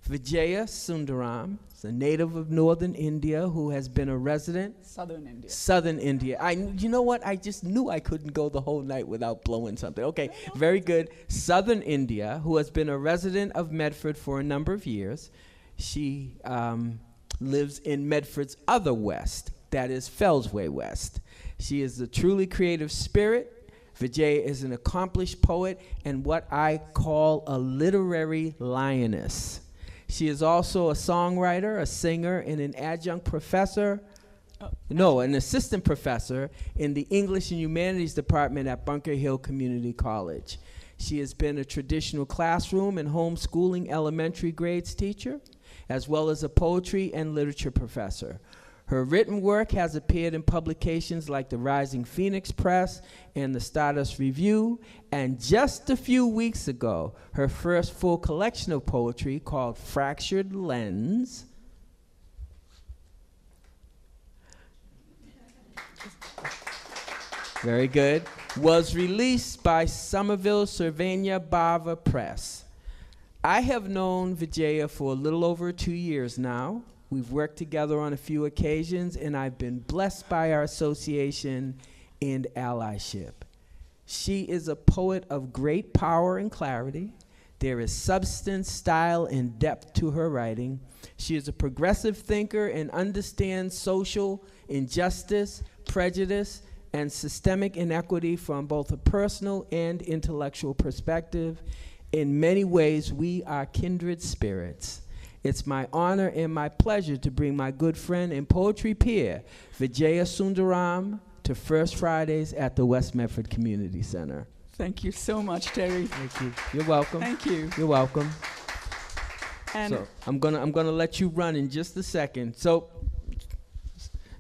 Vijaya Sundaram is a native of northern India who has been a resident. Southern India. Southern India. You know what? I just knew I couldn't go the whole night without blowing something. Okay, very good. Southern India, who has been a resident of Medford for a number of years. She lives in Medford's other west, that is Fellsway West. She is a truly creative spirit. Vijaya is an accomplished poet and what I call a literary lioness. She is also a songwriter, a singer, and an adjunct professor. An assistant professor in the English and Humanities Department at Bunker Hill Community College. She has been a traditional classroom and homeschooling elementary grades teacher, as well as a poetry and literature professor. Her written work has appeared in publications like the Rising Phoenix Press and the Stardust Review, and just a few weeks ago, her first full collection of poetry called Fractured Lens very good, was released by Somerville Cervania Bava Press. I have known Vijaya for a little over 2 years now. We've worked together on a few occasions, and I've been blessed by our association and allyship. She is a poet of great power and clarity. There is substance, style, and depth to her writing. She is a progressive thinker and understands social injustice, prejudice, and systemic inequity from both a personal and intellectual perspective. In many ways, we are kindred spirits. It's my honor and my pleasure to bring my good friend and poetry peer, Vijaya Sundaram, to First Fridays at the West Medford Community Center. Thank you so much, Terry. Thank you. You're welcome. Thank you. You're welcome. And so I'm gonna let you run in just a second. So,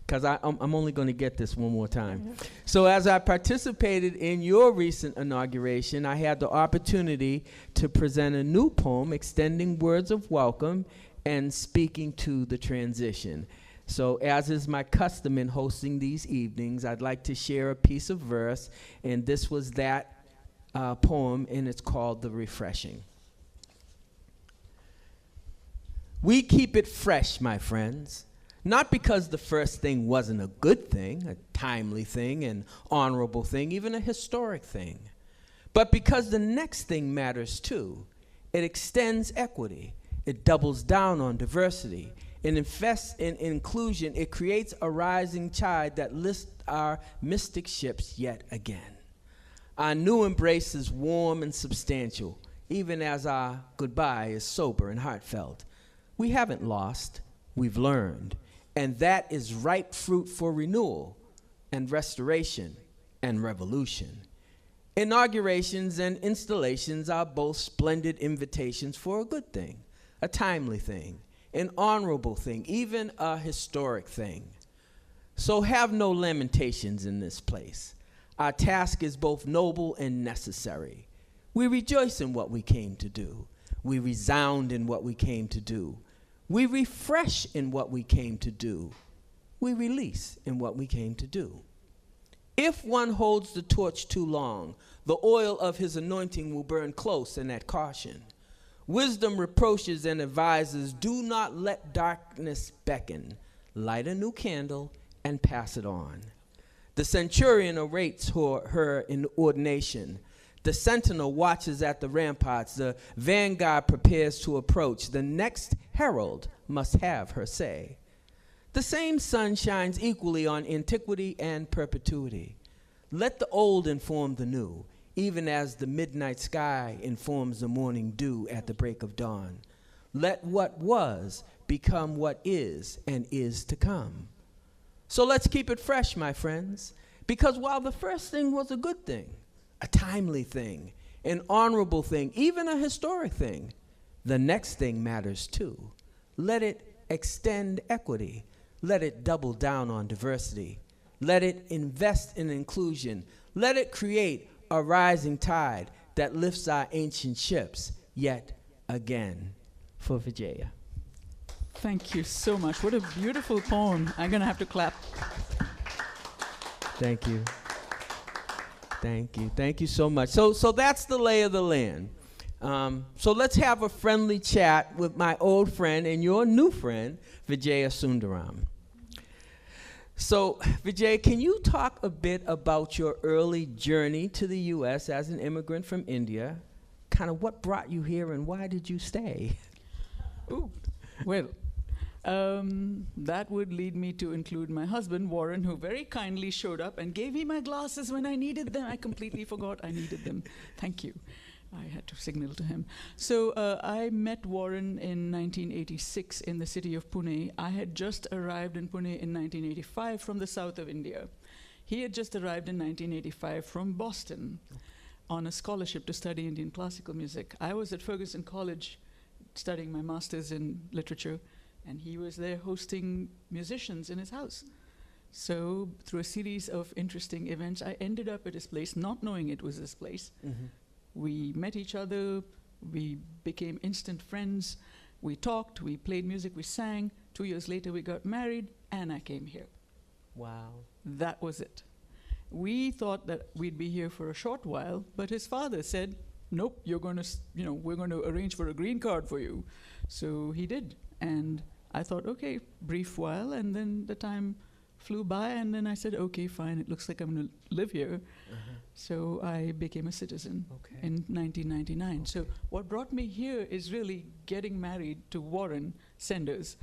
because I'm only going to get this one more time. So as I participated in your recent inauguration, I had the opportunity to present a new poem extending words of welcome and speaking to the transition. So as is my custom in hosting these evenings, I'd like to share a piece of verse, and this was that poem, and it's called The Refreshing. We keep it fresh, my friends. Not because the first thing wasn't a good thing, a timely thing, an honorable thing, even a historic thing, but because the next thing matters too. It extends equity. It doubles down on diversity. It invests in inclusion. It creates a rising tide that lifts our mystic ships yet again. Our new embrace is warm and substantial, even as our goodbye is sober and heartfelt. We haven't lost, we've learned. And that is ripe fruit for renewal and restoration and revolution. Inaugurations and installations are both splendid invitations for a good thing, a timely thing, an honorable thing, even a historic thing. So have no lamentations in this place. Our task is both noble and necessary. We rejoice in what we came to do. We resound in what we came to do. We refresh in what we came to do. We release in what we came to do. If one holds the torch too long, the oil of his anointing will burn close and at caution. Wisdom reproaches and advises, do not let darkness beckon. Light a new candle and pass it on. The centurion awaits her in ordination. The sentinel watches at the ramparts. The vanguard prepares to approach. The next herald must have her say. The same sun shines equally on antiquity and perpetuity. Let the old inform the new, even as the midnight sky informs the morning dew at the break of dawn. Let what was become what is and is to come. So let's keep it fresh, my friends, because while the first thing was a good thing, a timely thing, an honorable thing, even a historic thing, the next thing matters too. Let it extend equity. Let it double down on diversity. Let it invest in inclusion. Let it create a rising tide that lifts our ancient ships yet again. For Vijaya. Thank you so much. What a beautiful poem. I'm going to have to clap. Thank you. Thank you. Thank you so much. So that's the lay of the land. So let's have a friendly chat with my old friend and your new friend, Vijaya Sundaram. So, Vijay, can you talk a bit about your early journey to the U.S. as an immigrant from India? Kind of what brought you here and why did you stay? Ooh, well, that would lead me to include my husband, Warren, who very kindly showed up and gave me my glasses when I needed them. I completely forgot I needed them. Thank you. I had to signal to him. So I met Warren in 1986 in the city of Pune. I had just arrived in Pune in 1985 from the south of India. He had just arrived in 1985 from Boston on a scholarship to study Indian classical music. I was at Ferguson College studying my master's in literature, and he was there hosting musicians in his house. So through a series of interesting events, I ended up at his place, not knowing it was his place. Mm-hmm. We met each other, we became instant friends, we talked, we played music, we sang. 2 years later we got married, and I came here. Wow. That was it. We thought that we'd be here for a short while, but his father said, nope, you're going to, we're going to arrange for a green card for you. So he did, and I thought, okay, brief while, and then the time flew by, and then I said, okay, fine, it looks like I'm going to live here. Uh-huh. So I became a citizen in 1999. Okay. So what brought me here is really getting married to Warren Senders,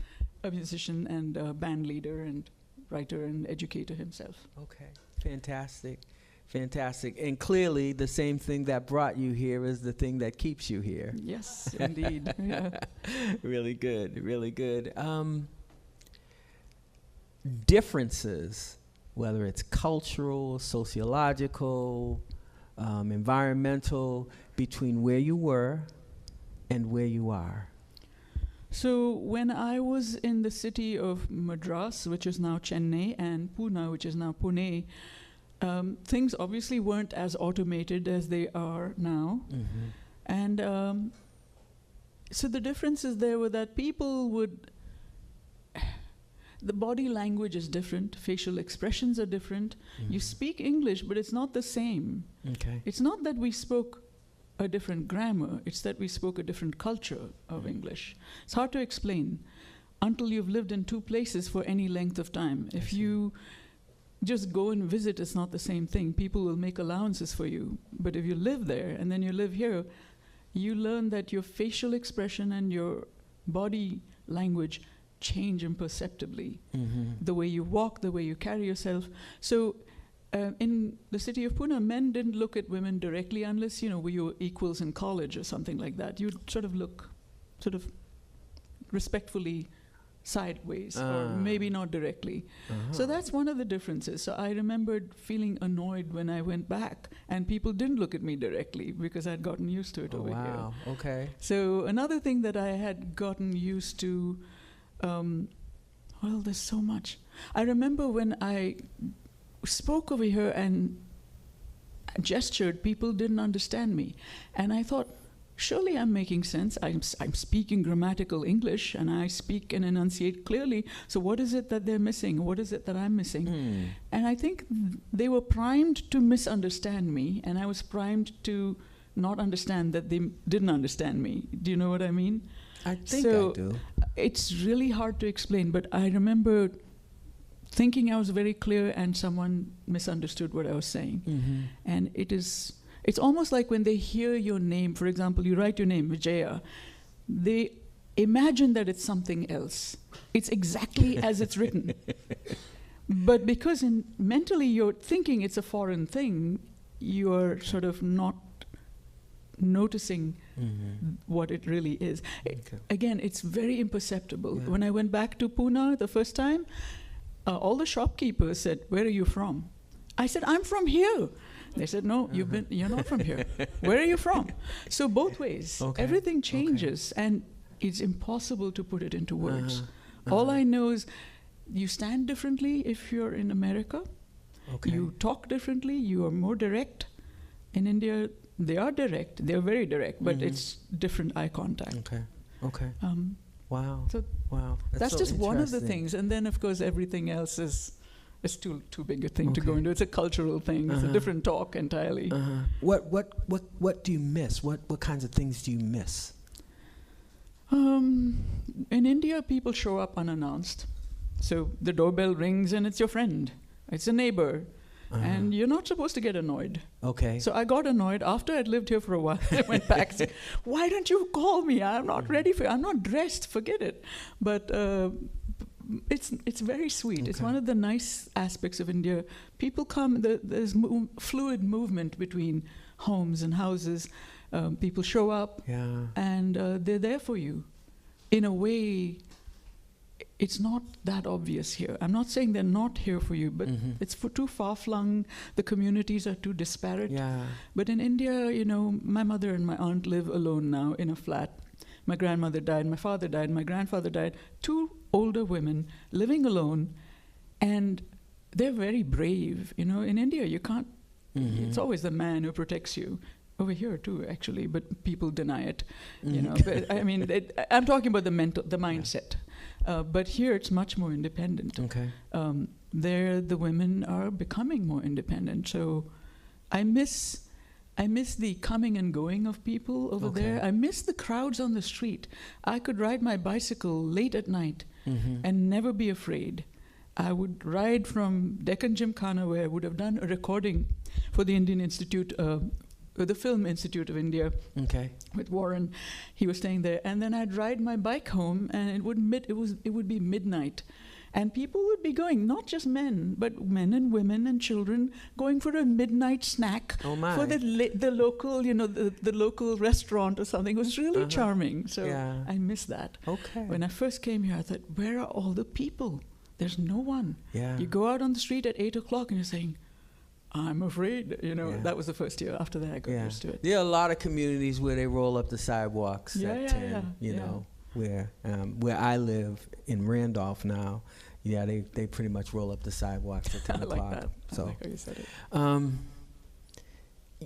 a musician and a band leader and writer and educator himself. Okay, fantastic, fantastic. And clearly the same thing that brought you here is the thing that keeps you here. Yes, indeed. Yeah. Really good, really good. Differences, whether it's cultural, sociological, environmental, between where you were and where you are. So when I was in the city of Madras, which is now Chennai, and Pune, which is now Pune, things obviously weren't as automated as they are now. Mm-hmm. And so the differences there were that people would... The body language is different, facial expressions are different. Mm-hmm. You speak English, but it's not the same. Okay. It's not that we spoke a different grammar, it's that we spoke a different culture of English. It's hard to explain until you've lived in two places for any length of time. If you just go and visit, it's not the same thing. People will make allowances for you. But if you live there and then you live here, you learn that your facial expression and your body language change imperceptibly. Mm-hmm. The way you walk, the way you carry yourself. So in the city of Pune, men didn't look at women directly unless, were you equals in college or something like that. You'd sort of look respectfully sideways, or maybe not directly. Uh-huh. So that's one of the differences. So I remembered feeling annoyed when I went back, and people didn't look at me directly because I'd gotten used to it over here. Wow, okay. So another thing that I had gotten used to, there's so much. I remember when I spoke over here and gestured, people didn't understand me. And I thought, surely I'm making sense. I'm speaking grammatical English, and I speak and enunciate clearly. So what is it that they're missing? What is it that I'm missing? And I think they were primed to misunderstand me, and I was primed to not understand that they didn't understand me. Do you know what I mean? I think So I do. It's really hard to explain, but I remember thinking I was very clear and someone misunderstood what I was saying. Mm-hmm. And it's almost like when they hear your name, for example, you write your name, Vijaya, they imagine that it's something else. It's exactly as it's written. But because mentally you're thinking it's a foreign thing, you're sort of not noticing what it really is. Okay. Again, it's very imperceptible. Yeah. When I went back to Pune the first time, all the shopkeepers said, "Where are you from?" I said, "I'm from here." They said, "No, you're not from here. Where are you from?" So both ways, everything changes, and it's impossible to put it into words. All I know is you stand differently if you're in America. Okay. You talk differently. You are more direct. In India, they are direct. They're very direct, but it's different eye contact. Okay. Wow. So wow. that's so just one of the interesting. things. And then, of course, everything else is It's too big a thing to go Okay. into. It's a cultural thing. It's a different talk entirely. What do you miss? What kinds of things do you miss? In India, people show up unannounced. So the doorbell rings and it's your friend. It's a neighbor. And you're not supposed to get annoyed. Okay. So I got annoyed after I'd lived here for a while. I went back saying, why don't you call me? I'm not ready for it. I'm not dressed. Forget it. But it's very sweet. It's Okay. one of the nice aspects of India. People come, there's fluid movement between homes and houses. People show up Yeah. and they're there for you. In a way, it's not that obvious here. I'm not saying they're not here for you, but it's too far-flung. The communities are too disparate. Yeah. But in India, you know, my mother and my aunt live alone now in a flat. My grandmother died, my father died, my grandfather died. 2 older women living alone, and they're very brave. You know, in India, you can't, it's always the man who protects you. Over here too, actually, but people deny it. You know, but, I mean, I'm talking about the mindset. But here it's much more independent. Okay. There, the women are becoming more independent. So I miss the coming and going of people over Okay. there. I miss the crowds on the street. I could ride my bicycle late at night and never be afraid. I would ride from Deccan Gymkhana, where I would have done a recording for the Indian Institute, the Film Institute of India, Okay. with Warren. He was staying there, and then I'd ride my bike home, and it would be midnight, and people would be going, not just men, but men and women and children, going for a midnight snack Oh my. for the local, you know, the local restaurant or something. It was really charming. So Yeah. I miss that. Okay. When I first came here, I thought, where are all the people? There's no one. Yeah. You go out on the street at 8 o'clock and you're saying, I'm afraid, you know. Yeah. That was the first year. After that, I got Yeah. used to it. There are a lot of communities where they roll up the sidewalks Yeah, at yeah, 10, yeah, you yeah. know, where I live in Randolph now. Yeah, they pretty much roll up the sidewalks at 10 I like o'clock. that. So, I like how you said it.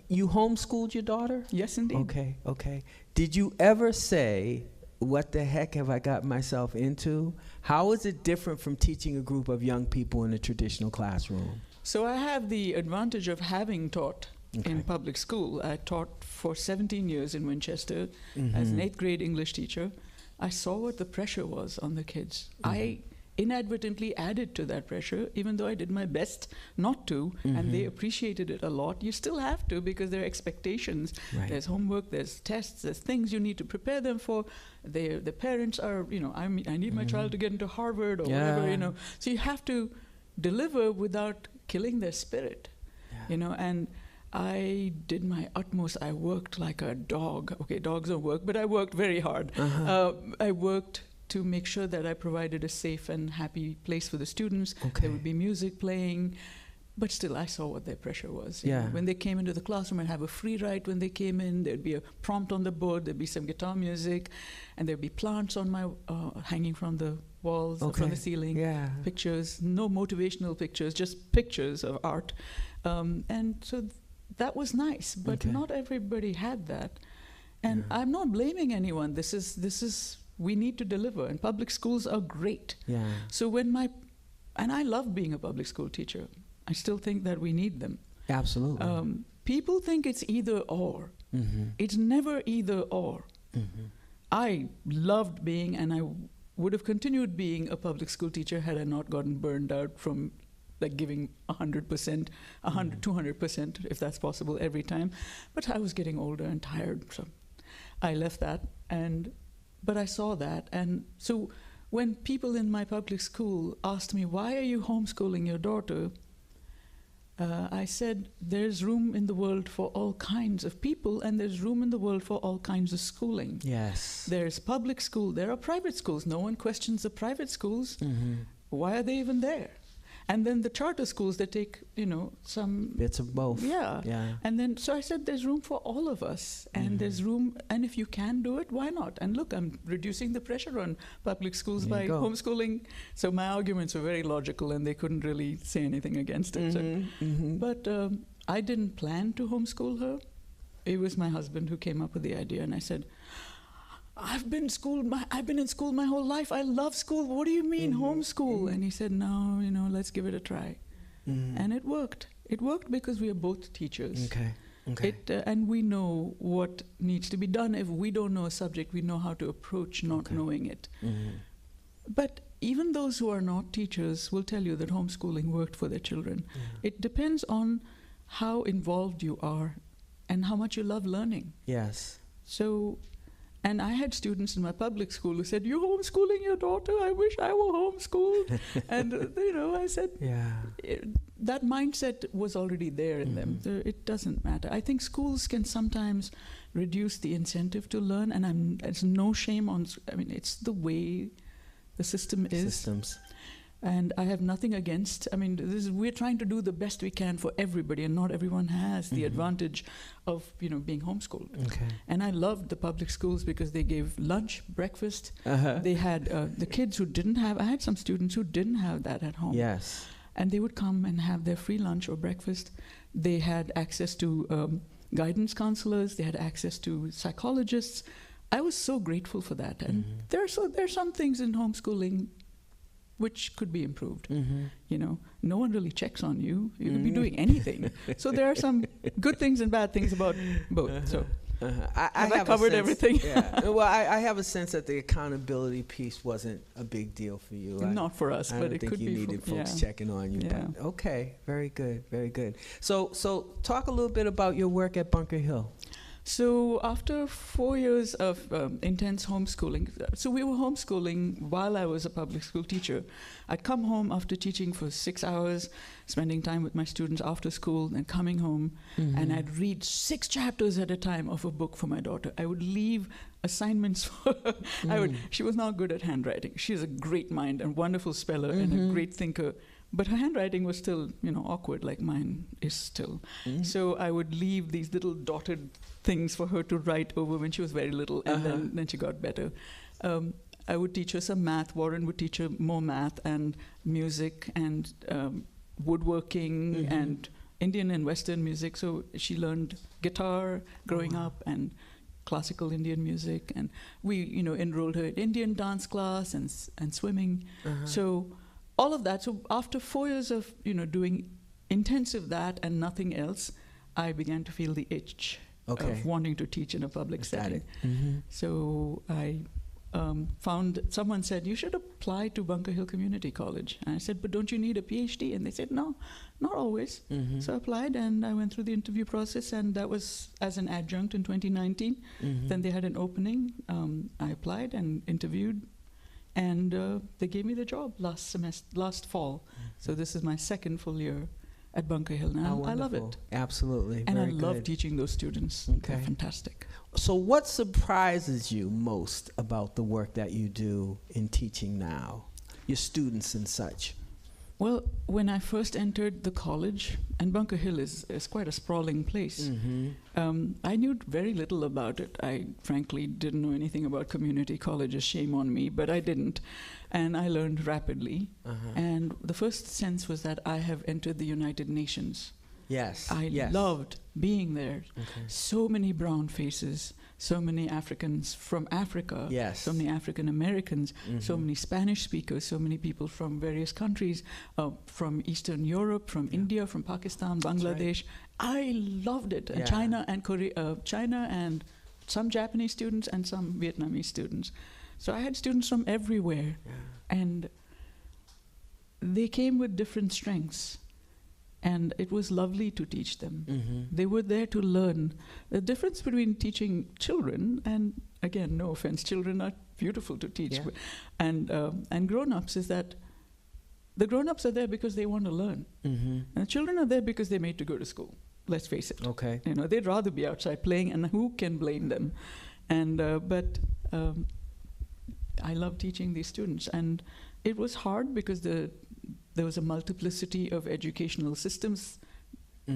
you homeschooled your daughter? Yes, indeed. Okay. Did you ever say, what the heck have I got myself into? How is it different from teaching a group of young people in a traditional classroom? So I have the advantage of having taught Okay. in public school. I taught for 17 years in Winchester Mm-hmm. as an 8th grade English teacher. I saw what the pressure was on the kids. Mm-hmm. I inadvertently added to that pressure, even though I did my best not to, and they appreciated it a lot. You still have to, because there are expectations. Right. There's homework, there's tests, there's things you need to prepare them for. The parents are, you know, I need my child to get into Harvard or whatever, you know. So you have to deliver without killing their spirit, you know. And I did my utmost. I worked like a dog. Okay, dogs don't work, but I worked very hard. I worked to make sure that I provided a safe and happy place for the students. Okay. There would be music playing, but still I saw what their pressure was. you Yeah. know. When they came into the classroom, I'd have a free write when they came in. There'd be a prompt on the board, there'd be some guitar music, and there'd be plants on my hanging from the walls, from the ceiling. Yeah. Pictures, no motivational pictures, just pictures of art. And so that was nice, but Okay. not everybody had that. And I'm not blaming anyone. This is we need to deliver, and public schools are great. Yeah. So and I love being a public school teacher. I still think that we need them. Absolutely. People think it's either or. It's never either or. I loved being, and I would have continued being a public school teacher had I not gotten burned out from like giving 100%, 200%, if that's possible, every time. But I was getting older and tired, so I left that. But I saw that, and so when people in my public school asked me, why are you homeschooling your daughter? I said, there's room in the world for all kinds of people, and there's room in the world for all kinds of schooling. Yes. There's public school, there are private schools. No one questions the private schools. Why are they even there? And then the charter schools that take, you know, some Bits of both. Yeah. Yeah. And then, so I said, there's room for all of us, and there's room, and if you can do it, why not? And look, I'm reducing the pressure on public schools There by you go. homeschooling. So my arguments were very logical, and they couldn't really say anything against it. But I didn't plan to homeschool her. It was my husband who came up with the idea, and I said, I've been in school my whole life. I love school. What do you mean homeschool? And he said, no, you know, let's give it a try. And it worked. It worked because we are both teachers. Okay. Okay. And we know what needs to be done. If we don't know a subject, we know how to approach not knowing it. But even those who are not teachers will tell you that homeschooling worked for their children. It depends on how involved you are and how much you love learning. Yes. So, and I had students in my public school who said, "You're homeschooling your daughter? I wish I were homeschooled." And, I said, that mindset was already there in them. It doesn't matter. I think schools can sometimes reduce the incentive to learn, and there's no shame on, it's the way the system is. Systems. And I have nothing against, we're trying to do the best we can for everybody, and not everyone has the advantage of, being homeschooled. Okay. And I loved the public schools because they gave lunch, breakfast. They had the kids who didn't have, I had some students who didn't have that at home. Yes. And they would come and have their free lunch or breakfast. They had access to guidance counselors. They had access to psychologists. I was so grateful for that. And there are some things in homeschooling which could be improved. No one really checks on you. You could be doing anything. So there are some good things and bad things about both. So I covered everything? Yeah. Well, I have a sense that the accountability piece wasn't a big deal for you. Not for us, but it could be. I don't think you needed folks checking on you. Yeah. But okay, very good, very good. So talk a little bit about your work at Bunker Hill. So after 4 years of intense homeschooling, so we were homeschooling while I was a public school teacher. I'd come home after teaching for 6 hours, spending time with my students after school, and coming home, and I'd read 6 chapters at a time of a book for my daughter. I would leave assignments for her. She was not good at handwriting. She has a great mind and wonderful speller and a great thinker. But her handwriting was still, awkward, like mine is still. So I would leave these little dotted things for her to write over when she was very little, and then she got better. I would teach her some math. Warren would teach her more math and music and woodworking and Indian and Western music. So she learned guitar growing up and classical Indian music. And we, enrolled her in Indian dance class and swimming. So all of that. So after 4 years of, doing intensive that and nothing else, I began to feel the itch of wanting to teach in a public setting. So I found, someone said, "You should apply to Bunker Hill Community College." And I said, "But don't you need a PhD?" And they said, "No, not always." So I applied, and I went through the interview process, and that was as an adjunct in 2019. Then they had an opening. I applied and interviewed. And they gave me the job last fall. So this is my second full year at Bunker Hill now. I love it. Absolutely. And I love teaching those students. They're fantastic. So what surprises you most about the work that you do in teaching now, your students and such? Well, when I first entered the college, and Bunker Hill is quite a sprawling place, I knew very little about it. I frankly didn't know anything about community colleges, shame on me, but I didn't. And I learned rapidly. And the first sense was that I have entered the United Nations. Yes. I loved being there. So many brown faces, so many Africans from Africa, so many African Americans, so many Spanish speakers, so many people from various countries, from Eastern Europe, from India, from Pakistan, Bangladesh. I loved it. And China and Korea, China and some Japanese students and some Vietnamese students. So I had students from everywhere. And they came with different strengths. And it was lovely to teach them. They were there to learn. The difference between teaching children, and again, no offense, children are beautiful to teach, and grown-ups, is that the grown-ups are there because they want to learn. And the children are there because they're made to go to school. Let's face it. They'd rather be outside playing, and who can blame them? And but I love teaching these students, and it was hard because there was a multiplicity of educational systems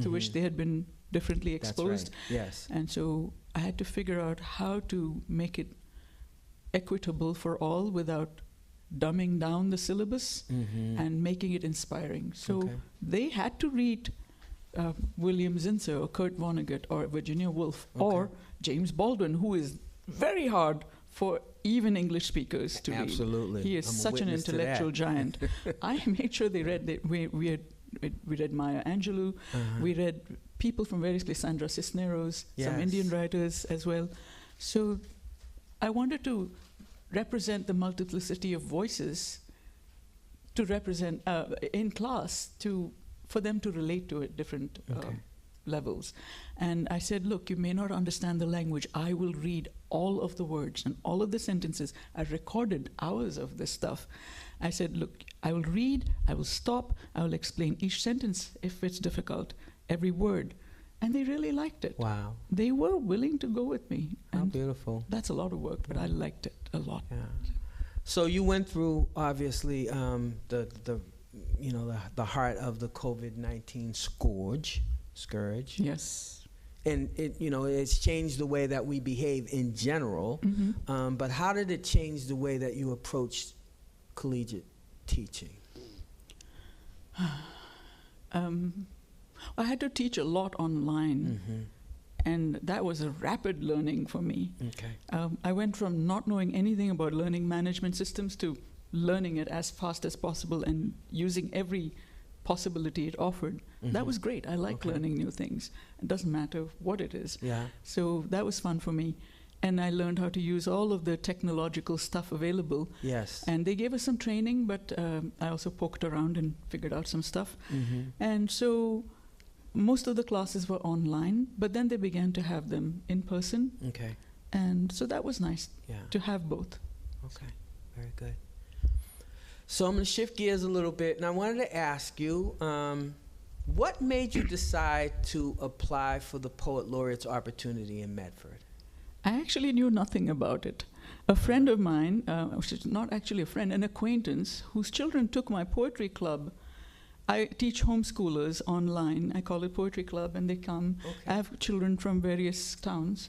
to which they had been differently exposed. And so I had to figure out how to make it equitable for all without dumbing down the syllabus and making it inspiring. So they had to read William Zinsser or Kurt Vonnegut or Virginia Woolf or James Baldwin, who is very hard for even English speakers to read. He is such an intellectual giant. I made sure they read that. We had We read Maya Angelou. We read people from various places, Sandra Cisneros, some Yes. Indian writers as well. So I wanted to represent the multiplicity of voices to represent in class for them to relate to it different levels. And I said, look, you may not understand the language. I will read all of the words and all of the sentences. I recorded hours of this stuff. I said, look, I will read, I will stop, I will explain each sentence if it's difficult, every word. And they really liked it. Wow. They were willing to go with me. How And beautiful. that's a lot of work, but I liked it a lot. Yeah. So you went through, obviously, the heart of the COVID-19 scourge. Yes. And it's changed the way that we behave in general. But how did it change the way that you approached collegiate teaching? I had to teach a lot online, and that was a rapid learning for me. Okay. I went from not knowing anything about learning management systems to learning it as fast as possible and using every possibility it offered. That was great. I like learning new things. It doesn't matter what it is. Yeah. So that was fun for me. And I learned how to use all of the technological stuff available. Yes. And they gave us some training, but I also poked around and figured out some stuff. And so most of the classes were online, but then they began to have them in person. Okay. And so that was nice Yeah. to have both. Okay. Very good. So I'm going to shift gears a little bit, and I wanted to ask you, what made you decide to apply for the Poet Laureate's opportunity in Medford? I actually knew nothing about it. A friend of mine, she's not actually a friend, an acquaintance, whose children took my poetry club. I teach homeschoolers online. I call it Poetry Club, and they come. I have children from various towns.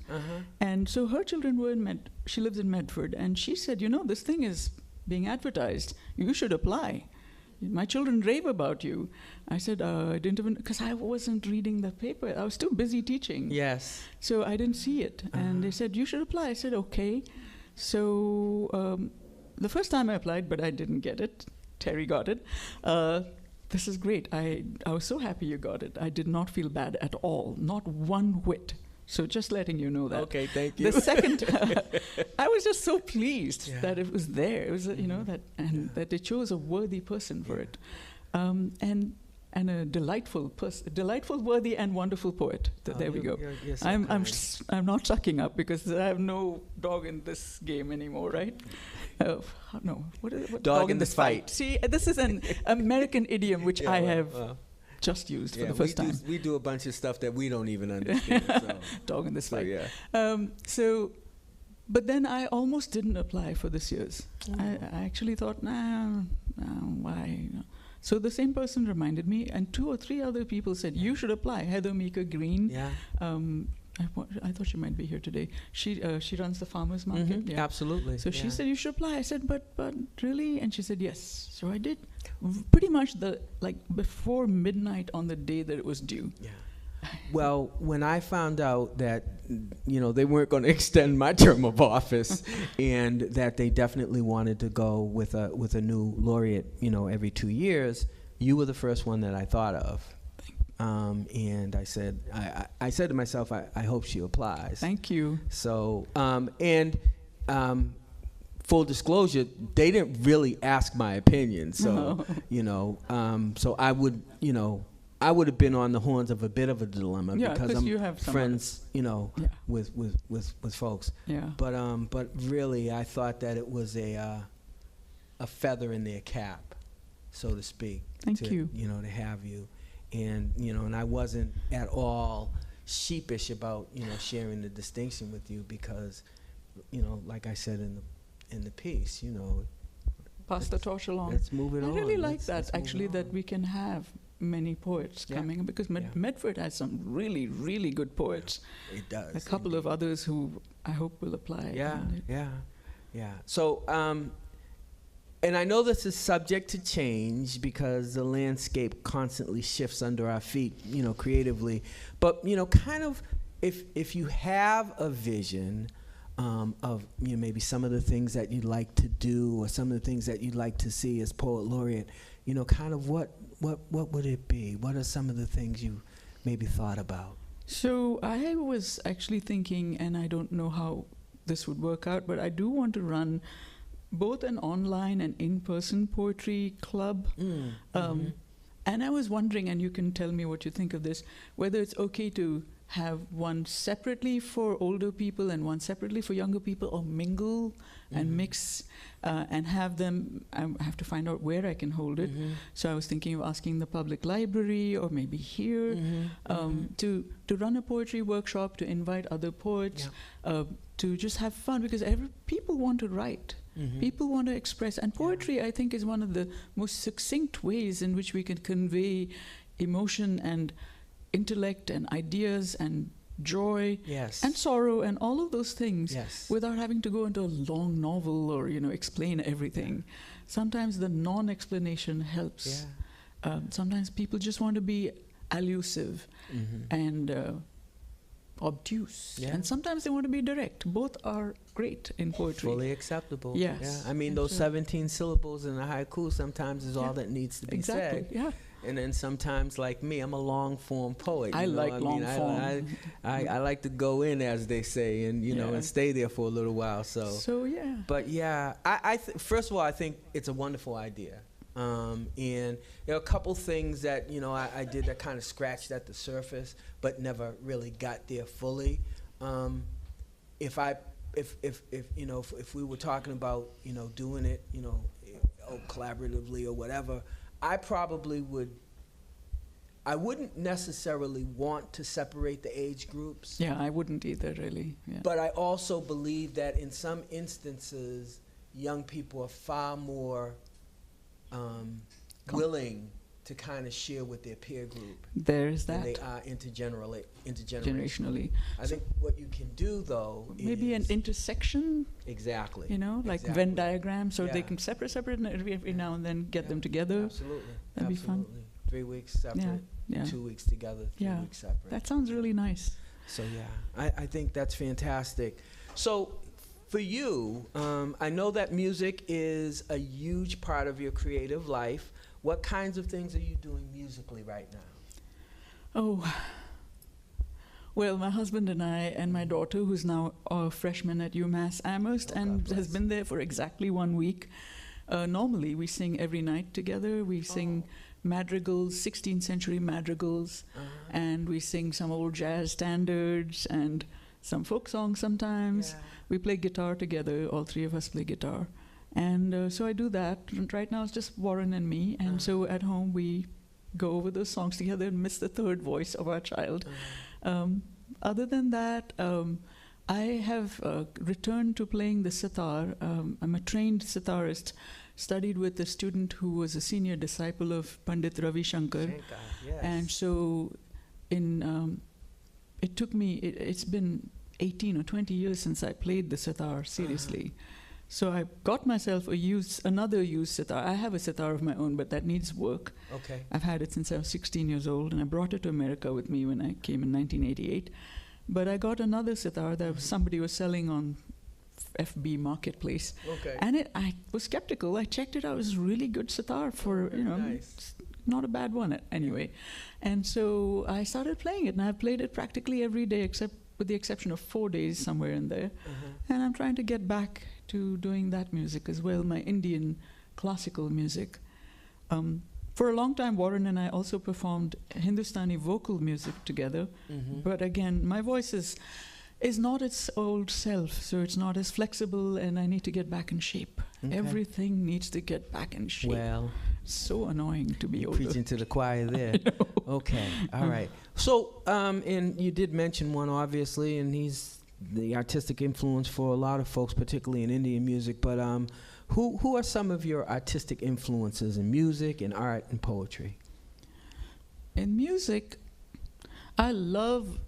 And so her children were she lives in Medford, and she said, this thing is being advertised. You should apply. My children rave about you. I said, I didn't even, because I wasn't reading the paper. I was too busy teaching. Yes. So I didn't see it. And they said, you should apply. I said, okay. So the first time I applied, but I didn't get it. Terry got it. This is great. I was so happy you got it. I did not feel bad at all, not one whit. So just letting you know that. Okay, thank you. The second, I was just so pleased that it was there. It was, that they chose a worthy person for it, and a delightful person, delightful, worthy, and wonderful poet. There we go. You're so I'm not sucking up because I have no dog in this game anymore, right? No, what dog in this fight. See, this is an American idiom which I have just used for the first time. We do a bunch of stuff that we don't even understand. So. Dog in this fight. Yeah. But then I almost didn't apply for this year's. I actually thought, why? So the same person reminded me, and 2 or 3 other people said, you should apply. Heather Meeker Green. Yeah. I thought she might be here today. She runs the farmers market. Yeah. Absolutely. So she said, you should apply. I said, but really? And she said, yes. So I did. Pretty much before midnight on the day that it was due. Yeah. Well, when I found out that, they weren't going to extend my term of office and that they definitely wanted to go with a new laureate, every 2 years, you were the first one that I thought of. And I said, I said to myself, I hope she applies. Thank you. So, full disclosure, they didn't really ask my opinion. So, so I would have been on the horns of a bit of a dilemma because I'm you have friends, with folks. Yeah. But really, I thought that it was a feather in their cap, so to speak. Thank you. To have you. And and I wasn't at all sheepish about sharing the distinction with you because like I said in the piece, pass the torch along. Let's move it on. I really like that actually, that we can have many poets coming, because Medford has some really, really good poets. It does. A couple of others who I hope will apply. Yeah. So and I know this is subject to change because the landscape constantly shifts under our feet, creatively. But, kind of if you have a vision of maybe some of the things that you'd like to do or some of the things that you'd like to see as Poet Laureate, kind of what what would it be? What are some of the things you maybe thought about? So I was actually thinking, and I don't know how this would work out, but I do want to run both an online and in-person poetry club. And I was wondering, and you can tell me what you think of this, whether it's okay to have one separately for older people and one separately for younger people, or mingle and mix and have them. I have to find out where I can hold it. So I was thinking of asking the public library or maybe here to run a poetry workshop, to invite other poets, to just have fun, because people want to write. People want to express, and poetry, I think, is one of the most succinct ways in which we can convey emotion and intellect and ideas and joy and sorrow and all of those things without having to go into a long novel or explain everything. Sometimes the non-explanation helps. Sometimes people just want to be elusive and obtuse, and sometimes they want to be direct. Both are great in poetry. Fully acceptable. Yes. I mean, those 17 syllables in a haiku sometimes is all that needs to be said. And then sometimes, like me, I'm a long-form poet. I like long form. I like to go in, as they say, and and stay there for a little while. So yeah. But yeah, first of all, I think it's a wonderful idea. And there are a couple things that I did that kind of scratched at the surface, but never really got there fully. If we were talking about doing it collaboratively or whatever, I wouldn't necessarily want to separate the age groups. Yeah, I wouldn't either, really. Yeah. But I also believe that in some instances, young people are far more willing to kind of share with their peer group. There's that. Than they are intergenerationally. Generationally. I think what you can do, though, maybe an intersection. Exactly. Like Venn diagrams, so they can separate and every now and then get them together. Absolutely. That'd be fun. 3 weeks separate, 2 weeks together, 3 weeks separate. That sounds really nice. So I think that's fantastic. So for you, I know that music is a huge part of your creative life. What kinds of things are you doing musically right now? Oh, well, my husband and I and my daughter, who's now a freshman at UMass Amherst and has been there for exactly 1 week. Normally, we sing every night together. We sing madrigals, 16th century madrigals, and we sing some old jazz standards and some folk songs sometimes. We play guitar together. All three of us play guitar. And so I do that. And right now it's just Warren and me. And so at home we go over those songs together and miss the third voice of our child. Other than that, I have returned to playing the sitar. I'm a trained sitarist, studied with a student who was a senior disciple of Pandit Ravi Shankar. And so it took me, it's been 18 or 20 years since I played the sitar seriously. So I got myself another used sitar. I have a sitar of my own, but that needs work. Okay. I've had it since I was 16 years old, and I brought it to America with me when I came in 1988. But I got another sitar that somebody was selling on FB Marketplace. Okay. And I was skeptical. I checked it out. It was a really good sitar for, nice. Not a bad one anyway. And so I started playing it, and I've played it practically every day, with the exception of 4 days somewhere in there. And I'm trying to get back to doing that music as well, my Indian classical music. For a long time, Warren and I also performed Hindustani vocal music together. But again, my voice is not its old self, so it's not as flexible, and I need to get back in shape. Okay. Everything needs to get back in shape. Well, so annoying to be older. Preaching to the choir there. Okay, all right. So, and you did mention one, obviously, and he's the artistic influence for a lot of folks, particularly in Indian music. But who are some of your artistic influences in music, in art, and poetry? In music, I love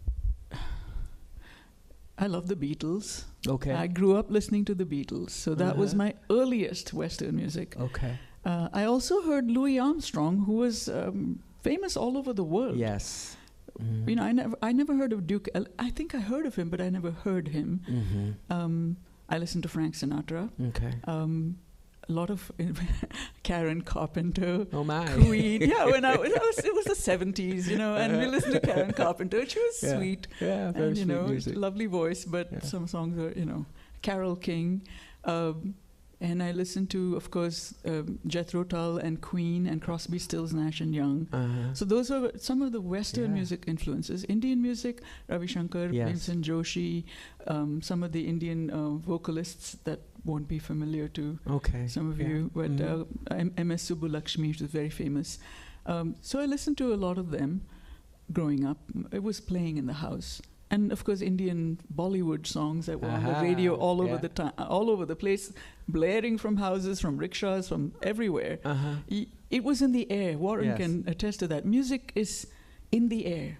the Beatles. Okay. I grew up listening to the Beatles, so that was my earliest Western music. Okay. I also heard Louis Armstrong, who was famous all over the world. Yes. I never heard of Duke. I think I heard of him, but I never heard him. I listened to Frank Sinatra. Okay. a lot of Karen Carpenter, Oh my. Queen. Yeah, when it was the 70s, and we listened to Karen Carpenter. She was sweet. Yeah, very And, sweet music. lovely voice, but some songs are, Carole King. And I listened to, of course, Jethro Tull and Queen and Crosby, Stills, Nash and Young. So those are some of the Western music influences. Indian music, Ravi Shankar, Bhimsen Joshi, some of the Indian vocalists that won't be familiar to some of you, but M.S. Subbulakshmi, which is very famous. So I listened to a lot of them growing up. It was playing in the house. And of course, Indian Bollywood songs that were on the radio all over the time, all over the place, blaring from houses, from rickshaws, from everywhere. It was in the air. Warren can attest to that. Music is in the air.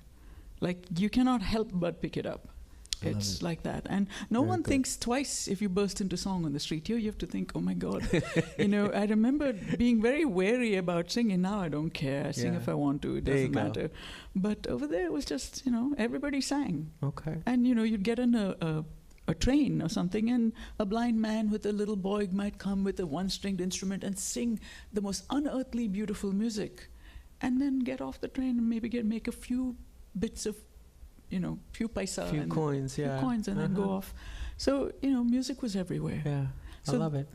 Like, you cannot help but pick it up. It's like that. And no one thinks twice if you burst into song on the street. Here you have to think, oh my God. I remember being very wary about singing. Now I don't care. I sing if I want to. It doesn't matter. But over there it was just, everybody sang. Okay. And, you'd get on a train or something, and a blind man with a little boy might come with a one-stringed instrument and sing the most unearthly beautiful music. And then get off the train and maybe make a few bits of few paisa, few coins, and then go off. So, music was everywhere. Yeah, I love it.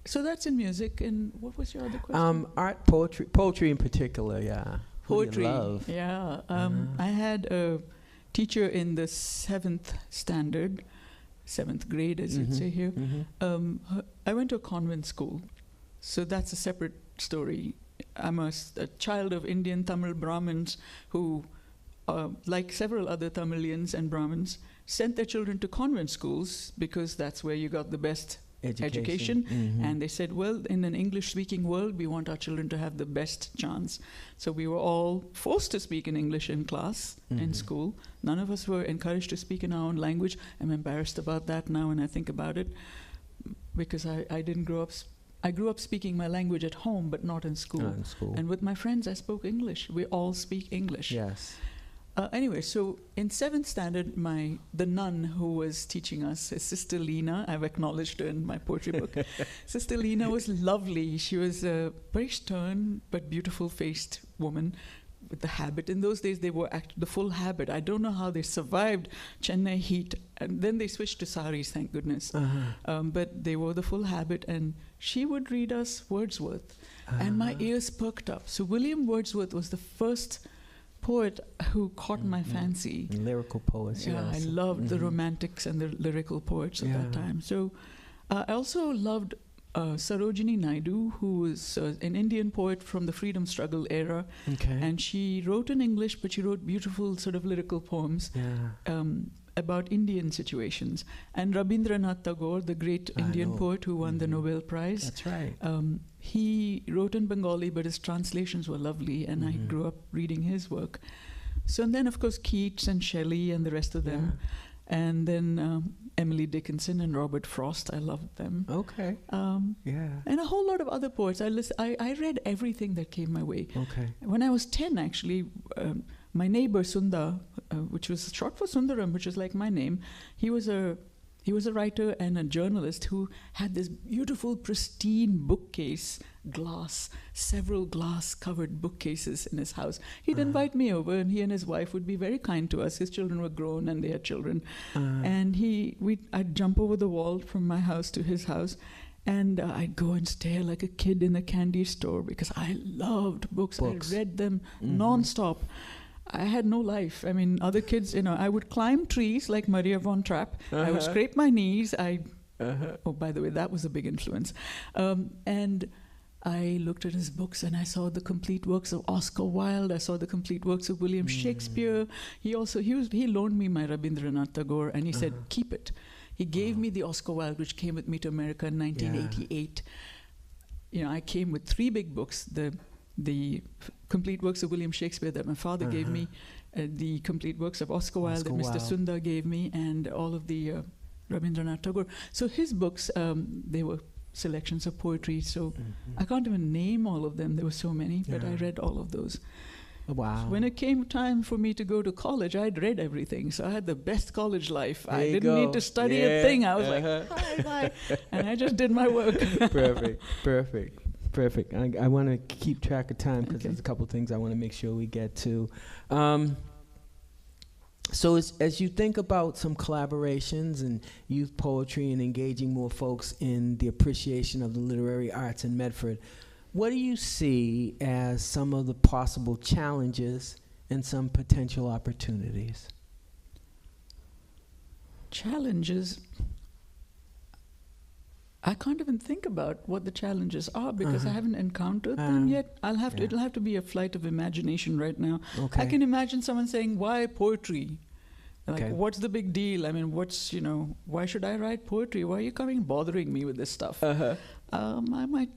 So that's in music. And what was your other question? Art, poetry in particular, Poetry, who do you love? yeah. I had a teacher in the 7th grade, as you'd say here. I went to a convent school, so that's a separate story. I'm a child of Indian Tamil Brahmins who, like several other Tamilians and Brahmins, sent their children to convent schools because that's where you got the best education. And they said, well, in an English-speaking world, we want our children to have the best chance. So we were all forced to speak in English in class, in school. None of us were encouraged to speak in our own language. I'm embarrassed about that now when I think about it, because I didn't grow up. I grew up speaking my language at home, but not in school. Not in school. And with my friends, I spoke English. We all speak English. Yes. Anyway, so in 7th standard, the nun who was teaching us, his Sister Lena, I've acknowledged her in my poetry book. Sister Lena was lovely. She was a very stern but beautiful-faced woman with the habit. In those days, they wore the full habit. I don't know how they survived Chennai heat. And then they switched to saris, thank goodness. But they wore the full habit, and she would read us Wordsworth. And my ears perked up. So William Wordsworth was the first poet who caught my fancy. Lyrical poets, yeah. I loved the romantics and the lyrical poets at that time. So I also loved Sarojini Naidu, who was an Indian poet from the freedom struggle era. And she wrote in English, but she wrote beautiful sort of lyrical poems about Indian situations. And Rabindranath Tagore, the great Indian poet who won the Nobel Prize. That's right. He wrote in Bengali, but his translations were lovely, and I grew up reading his work. So, and then, of course, Keats and Shelley and the rest of them. And then Emily Dickinson and Robert Frost, I loved them. Okay. And a whole lot of other poets. I read everything that came my way. Okay. When I was 10, actually, my neighbor Sundar, which was short for Sundaram, which is like my name, he was a writer and a journalist who had this beautiful, pristine bookcase, several glass-covered bookcases in his house. He'd invite me over, and he and his wife would be very kind to us. His children were grown, and they had children. And I'd jump over the wall from my house to his house, and I'd go and stare like a kid in a candy store because I loved books. I read them non-stop. I had no life. I mean, other kids, I would climb trees like Maria von Trapp. I would scrape my knees. Oh, by the way, that was a big influence. And I looked at his books, and I saw the complete works of Oscar Wilde. I saw the complete works of William Shakespeare. He loaned me my Rabindranath Tagore, and he said, keep it. He gave me the Oscar Wilde, which came with me to America in 1988. I came with 3 big books, the complete works of William Shakespeare that my father gave me, the complete works of Oscar Wilde that Mr. Sundar gave me, and all of the Rabindranath Tagore. So his books, they were selections of poetry, so I can't even name all of them. There were so many, but I read all of those. Wow. When it came time for me to go to college, I'd read everything. So I had the best college life. There I you didn't need go. to study Yeah, a thing. I was uh-huh. like, bye. And I just did my work. Perfect. I want to keep track of time because Okay. there's a couple things I want to make sure we get to. So as you think about some collaborations and youth poetry and engaging more folks in the appreciation of the literary arts in Medford, what do you see as some of the possible challenges and some potential opportunities? Challenges. I can't even think about what the challenges are because I haven't encountered them yet. It'll have to be a flight of imagination right now. Okay. I can imagine someone saying, "Why poetry? Like, Okay. what's the big deal? I mean, why should I write poetry? Why are you coming bothering me with this stuff?" I might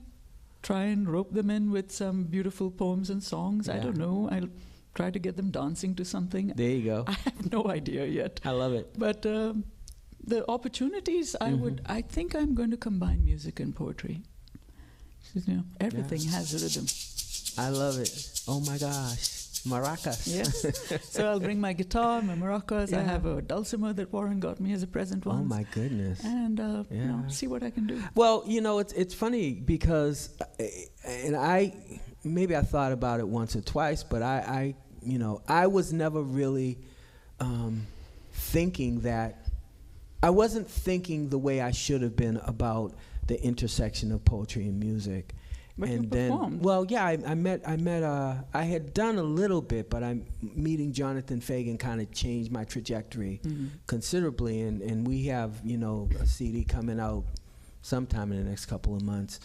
try and rope them in with some beautiful poems and songs. I Yeah. don't know. I'll try to get them dancing to something. There you go. I have no idea yet. I love it. But the opportunities, I think I'm going to combine music and poetry. Everything has a rhythm. I love it. Oh my gosh. Maracas. Yes. So I'll bring my guitar, my maracas. I Yeah. have a dulcimer that Warren got me as a present Oh once. my goodness. And Yeah. see what I can do. Well, it's funny because, and maybe I thought about it once or twice, but I was never really thinking that. I wasn't thinking the way I should have been about the intersection of poetry and music. But and you then, performed. well, yeah, I had done a little bit, but meeting Jonathan Fagan kind of changed my trajectory considerably. And we have, a CD coming out sometime in the next couple of months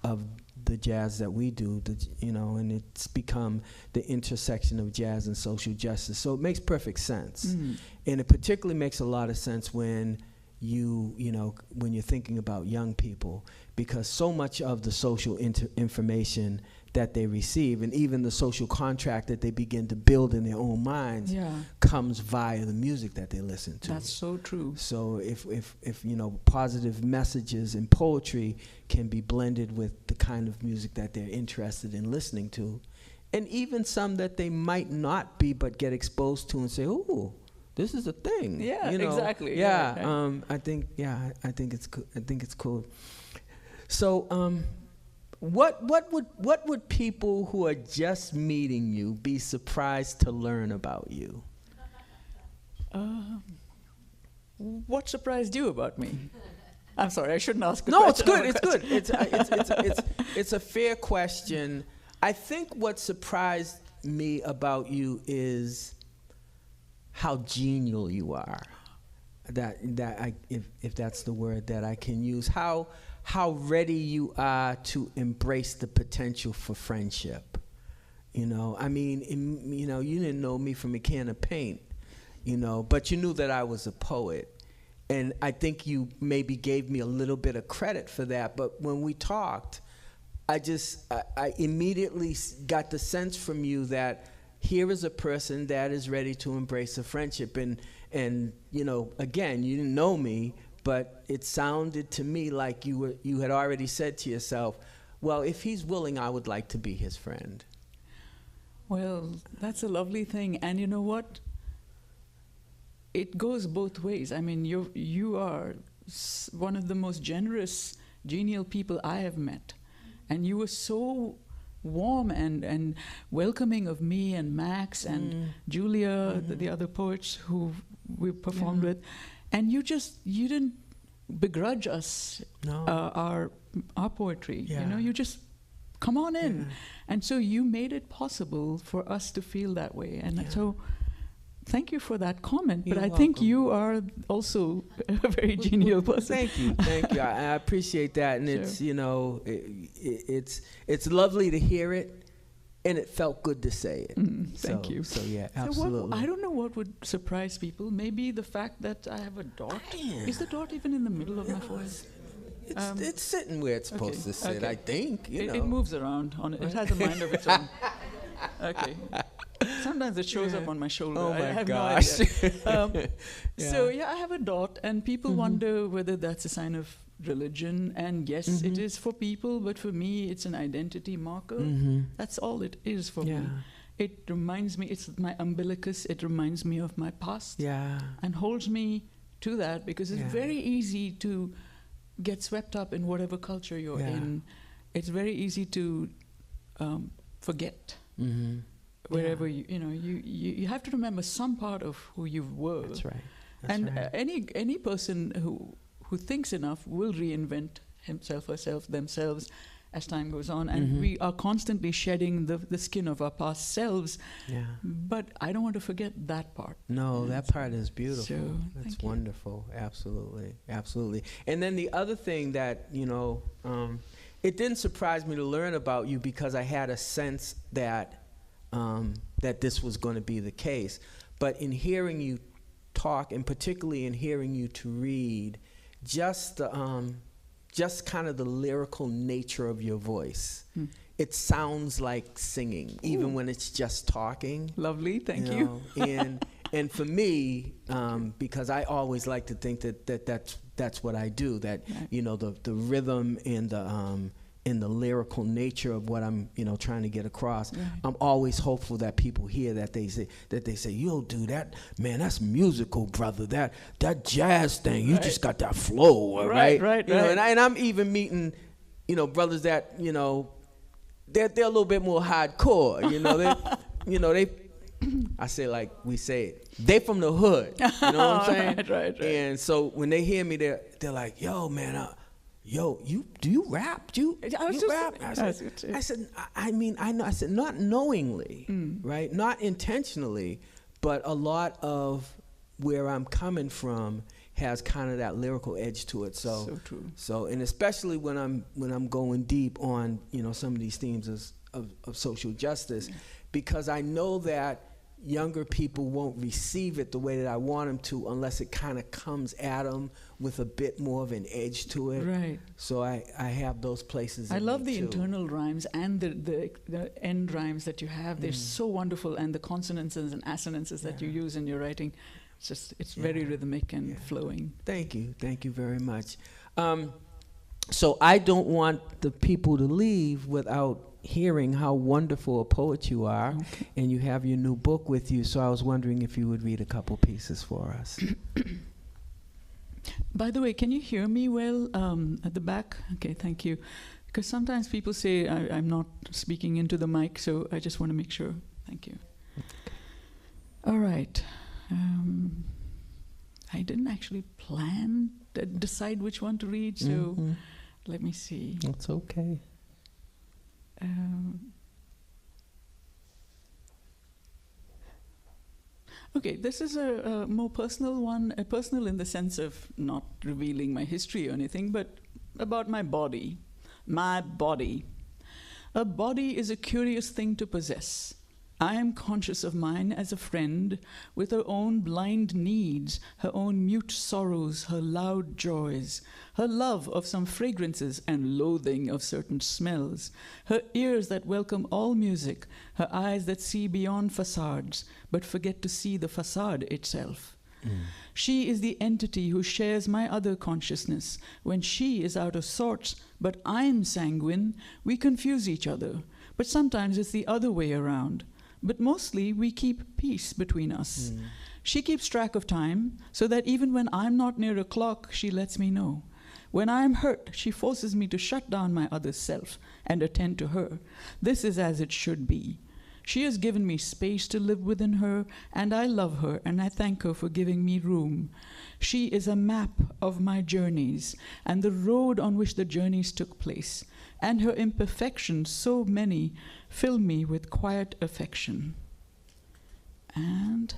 of the jazz that we do, and it's become the intersection of jazz and social justice. So it makes perfect sense. And it particularly makes a lot of sense when when you're thinking about young people, because so much of the social information that they receive and even the social contract that they begin to build in their own minds comes via the music that they listen to. That's so true. So if positive messages and poetry can be blended with the kind of music that they're interested in listening to, and even some that they might not be but get exposed to and say, "Ooh, this is a thing." Yeah, exactly. Yeah, Yeah, I think it's cool. I think it's cool. So, what would people who are just meeting you be surprised to learn about you? What surprised you about me? I'm sorry, I shouldn't ask a No, it's question. good. It's good. It's a fair question. I think what surprised me about you is how genial you are. If that's the word that I can use, how ready you are to embrace the potential for friendship. I mean, you didn't know me from a can of paint, but you knew that I was a poet. And I think you maybe gave me a little bit of credit for that. But when we talked, I immediately got the sense from you that here is a person that is ready to embrace a friendship. And again, you didn't know me, but it sounded to me like you had already said to yourself, well, if he's willing, I would like to be his friend. Well, that's a lovely thing. And you know what? It goes both ways. I mean, you are one of the most generous, genial people I have met. And you were so warm and welcoming of me and Max and Julia, the other poets who we performed with. And you didn't begrudge us our poetry. You just come on in. And so you made it possible for us to feel that way. And so thank you for that comment. You're but I welcome. think you are also a very genial person. Thank you. I appreciate that. And Sure. it's lovely to hear it. And it felt good to say it. Thank you. So yeah, So absolutely. I don't know what would surprise people. Maybe the fact that I have a dot. Is the dot even in the middle of my forehead? It's sitting where it's supposed to sit, I think. It moves around on it. It has a mind of its own. Okay. Sometimes it shows up on my shoulder. Oh I my have gosh. no idea. So I have a dot, and people wonder whether that's a sign of religion. And yes, it is for people, but for me, it's an identity marker. That's all it is for me. it reminds me, it's my umbilicus, it reminds me of my past. Yeah. And holds me to that, because it's Yeah. very easy to get swept up in whatever culture you're Yeah. in. It's very easy to forget Mm-hmm. wherever Yeah. you have to remember some part of who you were. That's right. That's And right. any person who thinks enough will reinvent himself, herself, themselves as time goes on. And Mhm. we are constantly shedding the skin of our past selves. Yeah. But I don't want to forget that part. No, Yeah, that so- part is beautiful. so, That's thank you. wonderful. Absolutely. Absolutely. And then the other thing that, it didn't surprise me to learn about you, because I had a sense that that this was going to be the case. But in hearing you talk, and particularly in hearing you to read, just kind of the lyrical nature of your voice. It sounds like singing, even when it's just talking. Lovely, thank you. know. And for me, because I always like to think that's what I do. That Right. the rhythm and the lyrical nature of what I'm trying to get across. Right. I'm always hopeful that people hear that they say, yo, dude, that man, that's musical, brother. That jazz thing, you Right. just got that flow, Right, right? right, You know, right. and I'm even meeting, brothers that they're a little bit more hardcore. They I say like we say it, they from the hood. You know what I'm saying? Right. And so when they hear me, they're like, yo, man, do you rap? Do I was you just rap? gonna I ask said, you too. I said, I mean, I know. I said, not knowingly, right? Not intentionally, but a lot of where I'm coming from has kind of that lyrical edge to it. So true. So, and especially when I'm going deep on some of these themes of social justice, because I know that younger people won't receive it the way that I want them to unless it kind of comes at them with a bit more of an edge to it. Right. So I have those places. I in love me the too. internal rhymes and the end rhymes that you have. They're so wonderful, and the consonances and assonances that you use in your writing. It's very rhythmic and flowing. Thank you very much. So I don't want the people to leave without hearing how wonderful a poet you are, and you have your new book with you. So I was wondering if you would read a couple pieces for us. By the way, can you hear me well at the back? Okay, thank you. Because sometimes people say I'm not speaking into the mic, so I just want to make sure. Thank you. All right. I didn't actually plan to decide which one to read, so let me see. It's okay. Okay, this is a more personal one, personal in the sense of not revealing my history or anything, but about my body. My body. A body is a curious thing to possess. I am conscious of mine as a friend, with her own blind needs, her own mute sorrows, her loud joys, her love of some fragrances and loathing of certain smells, her ears that welcome all music, her eyes that see beyond facades, but forget to see the facade itself. She is the entity who shares my other consciousness. When she is out of sorts, but I'm sanguine, we confuse each other. But sometimes it's the other way around. But mostly we keep peace between us. She keeps track of time, so that even when I'm not near a clock, she lets me know. When I'm hurt, she forces me to shut down my other self and attend to her. This is as it should be. She has given me space to live within her, and I love her, and I thank her for giving me room. She is a map of my journeys, and the road on which the journeys took place, and her imperfections, so many, fill me with quiet affection. And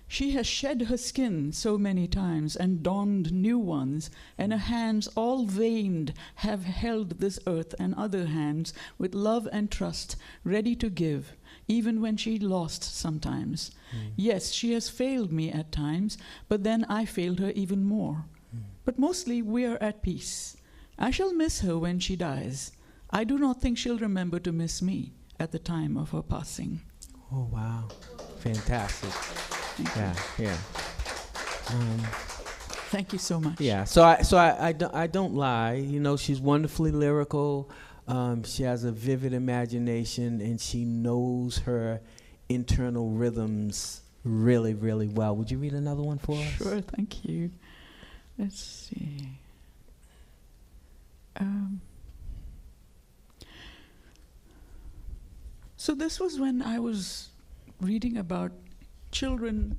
she has shed her skin so many times and donned new ones, and her hands all veined have held this earth and other hands with love and trust, ready to give, even when she lost sometimes. Yes, she has failed me at times, but then I failed her even more. But mostly we are at peace. I shall miss her when she dies. I do not think she'll remember to miss me at the time of her passing. Oh, wow. Fantastic. Yeah. Thank you so much. Yeah, so I don't lie. She's wonderfully lyrical. She has a vivid imagination, and she knows her internal rhythms really, really well. Would you read another one for us? Sure, thank you. Let's see. So this was when I was reading about children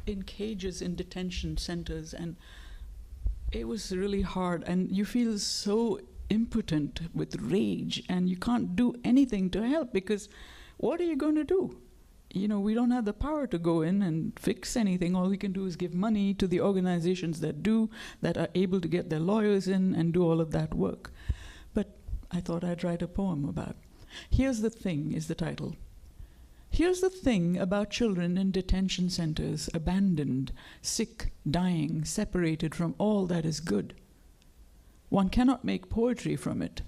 in cages in detention centers, and it was really hard, and you feel so impotent with rage, and you can't do anything to help, because what are you going to do? You know, we don't have the power to go in and fix anything. All we can do is give money to the organizations that are able to get their lawyers in and do all of that work. But I thought I'd write a poem about. Here's the Thing is the title. Here's the thing about children in detention centers, abandoned, sick, dying, separated from all that is good. One cannot make poetry from it.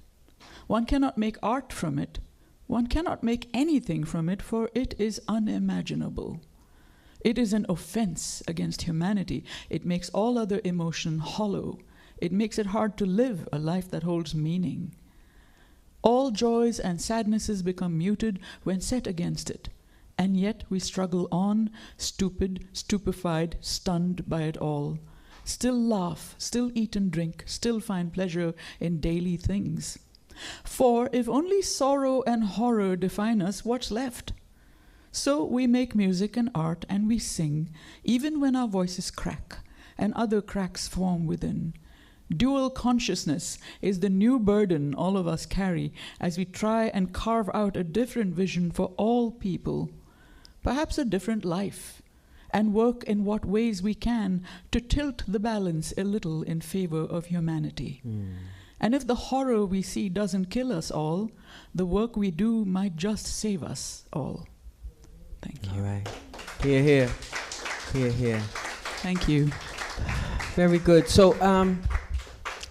One cannot make art from it. One cannot make anything from it, for it is unimaginable. It is an offense against humanity. It makes all other emotion hollow. It makes it hard to live a life that holds meaning. All joys and sadnesses become muted when set against it, and yet we struggle on, stupid, stupefied, stunned by it all. Still laugh, still eat and drink, still find pleasure in daily things. For if only sorrow and horror define us, what's left? So we make music and art, and we sing, even when our voices crack, and other cracks form within. Dual consciousness is the new burden all of us carry as we try and carve out a different vision for all people, perhaps a different life, and work in what ways we can to tilt the balance a little in favor of humanity. And if the horror we see doesn't kill us all, the work we do might just save us all. Thank you. All right. Hear, hear. Hear, hear. Thank you. Very good. So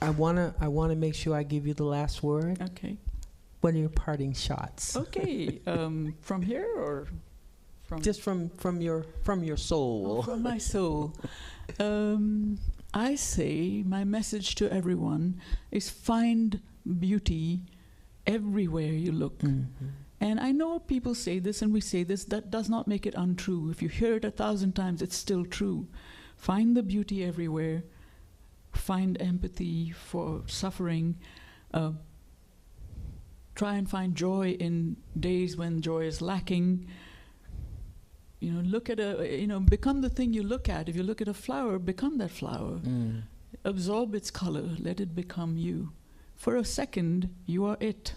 I wanna make sure I give you the last word. Okay. What are your parting shots? Okay. From here or from? Just from your soul. Oh, from my soul. I say my message to everyone is find beauty everywhere you look. Mm-hmm. And I know people say this and we say this, that does not make it untrue. If you hear it 1,000 times, it's still true. Find the beauty everywhere. Find empathy for suffering. Try and find joy in days when joy is lacking. You know, look at become the thing you look at. If you look at a flower, become that flower. Absorb its color, let it become you. For a second, you are it.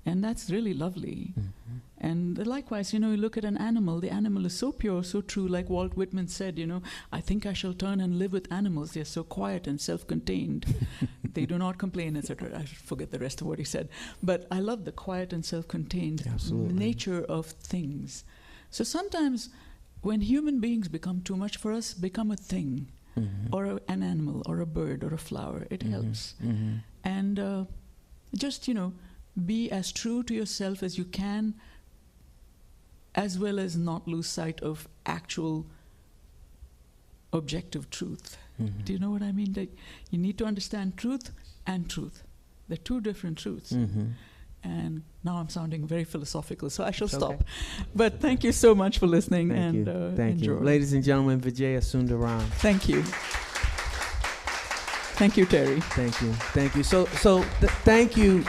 And that's really lovely. Mm-hmm. And likewise, you look at an animal, the animal is so pure, so true, like Walt Whitman said, I think I shall turn and live with animals. They're so quiet and self-contained. They do not complain, etc. I forget the rest of what he said. But I love the quiet and self-contained nature of things. So sometimes when human beings become too much for us, become a thing, or an animal, or a bird, or a flower. It helps. Mm-hmm. And just, be as true to yourself as you can, as well as not lose sight of actual objective truth. Mm-hmm. Do you know what I mean? Like, you need to understand truth and truth. They're two different truths. Mm-hmm. And now I'm sounding very philosophical, so I shall stop. Okay. But thank you so much for listening. Thank you. Ladies and gentlemen, Vijaya Sundaram. Thank you. Thank you, Terry. Thank you. Thank you. Thank you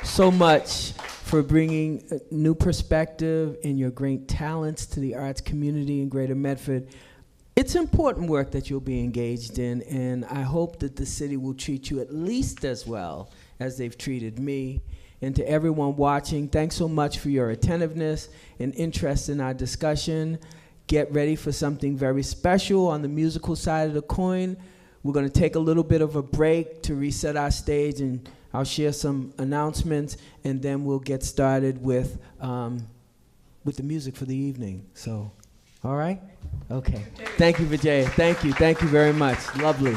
so much for bringing a new perspective and your great talents to the arts community in Greater Medford. It's important work that you'll be engaged in, and I hope that the city will treat you at least as well as they've treated me. And to everyone watching, thanks so much for your attentiveness and interest in our discussion. Get ready for something very special on the musical side of the coin. We're going to take a little bit of a break to reset our stage, and I'll share some announcements, and then we'll get started with the music for the evening. So, all right? Okay. Thank you, Vijay. Thank you. Thank you very much. Lovely.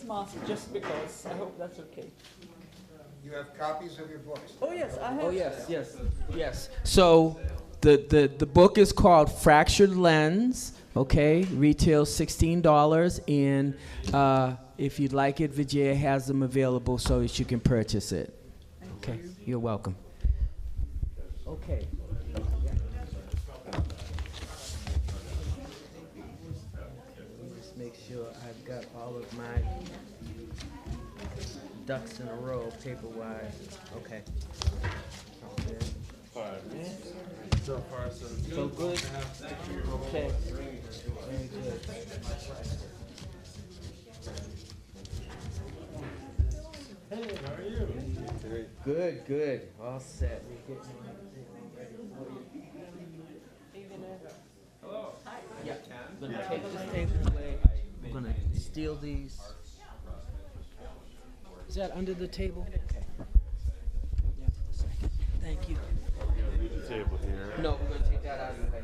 Mask just because. I hope that's okay. You have copies of your books? Oh yes, I have. Oh yes. So the book is called Fractured Lens, Okay, retail $16, and if you'd like it, Vijaya has them available so that you can purchase it. Okay, you're welcome. Okay. Just make sure I've got all of my ducks in a row, paper-wise. Okay. So far, so good. So good. Okay. Very good. Hey, how are you? Good, good. All set. We're getting Hello. Yeah. I'm gonna take this table away. I'm gonna steal these. Is that under the table? Okay. Yeah, a second. Thank you. We're gonna leave the table here. No, we're gonna take that out of the way.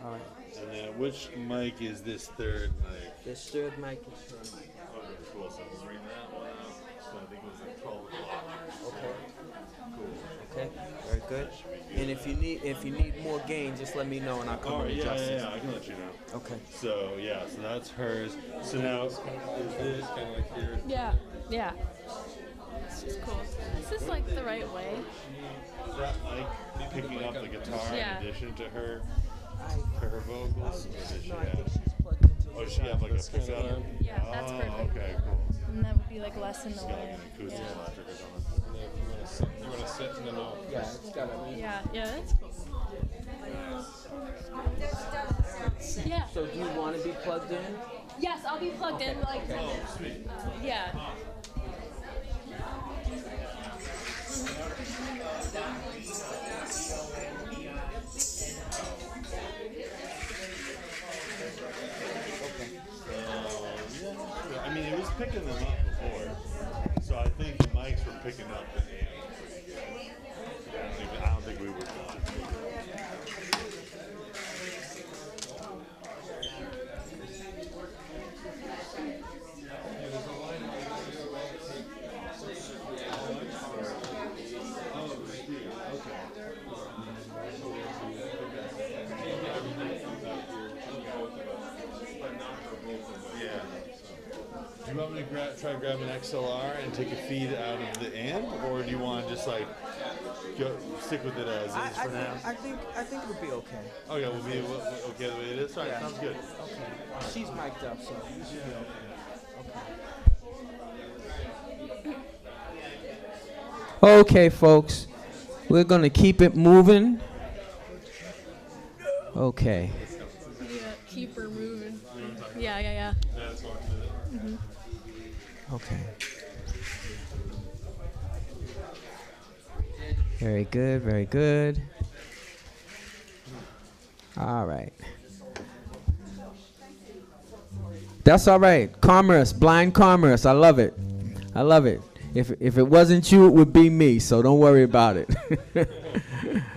All right. And then which mic is this third mic? This third mic is her mic. Okay, cool. So we'll bring that one out. So I think it was like 12 o'clock. Okay. Cool. Okay. Very good. And if you need more gain, just let me know and I'll come and adjust it. I can let you know. Okay. So yeah, so that's hers. So now is this kind of like yours? Yeah, yeah. It's just cool. This is like the right way. Is that mic picking up the guitar Yeah. in addition to her vocals? Or does she No, I have? think she's plugged into Oh, does she have like a pickup? Yeah, that's Oh, perfect. okay, cool. And that would be like less in the It's got like way. an acoustic Yeah. electric or something. You want to sit in the note? Yeah, it's got a. Yeah, yeah, that's cool. Yeah. So do you want to be plugged in? Yes, I'll be plugged in. Like, yeah. I mean, it was picking them up before, so I think the mics were picking up the amp pretty good. I don't think we were done. Yeah. Do you want me to try to grab an XLR and take a feed out of the amp, or do you want to just like stick with it as is for now? I think it'll be okay. Okay, we'll be okay the way it is. All right, Yeah. sounds good. Okay. She's mic'd up, so you should be okay. Okay. Okay, folks, we're going to keep it moving. Okay. Yeah, keep her moving. Yeah. Okay. Very good, very good. All right. That's all right. Commerce, blind commerce. I love it. I love it. If it wasn't you, it would be me, so don't worry about it.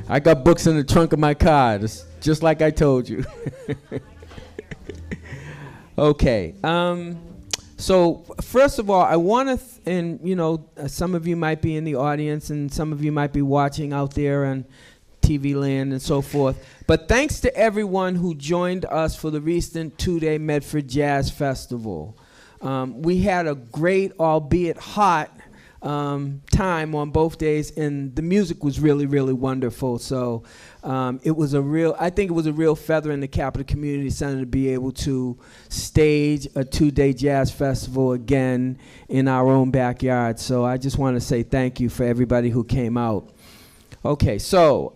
I got books in the trunk of my car, just like I told you. Okay. So first of all, I want to, and you know, some of you might be in the audience and some of you might be watching out there on TV land and so forth. But thanks to everyone who joined us for the recent 2-day Medford Jazz Festival. We had a great, albeit hot, time on both days, and the music was really, really wonderful. So it was I think it was a real feather in the cap of the community center to be able to stage a 2-day jazz festival again in our own backyard. So I just want to say thank you for everybody who came out. Okay, so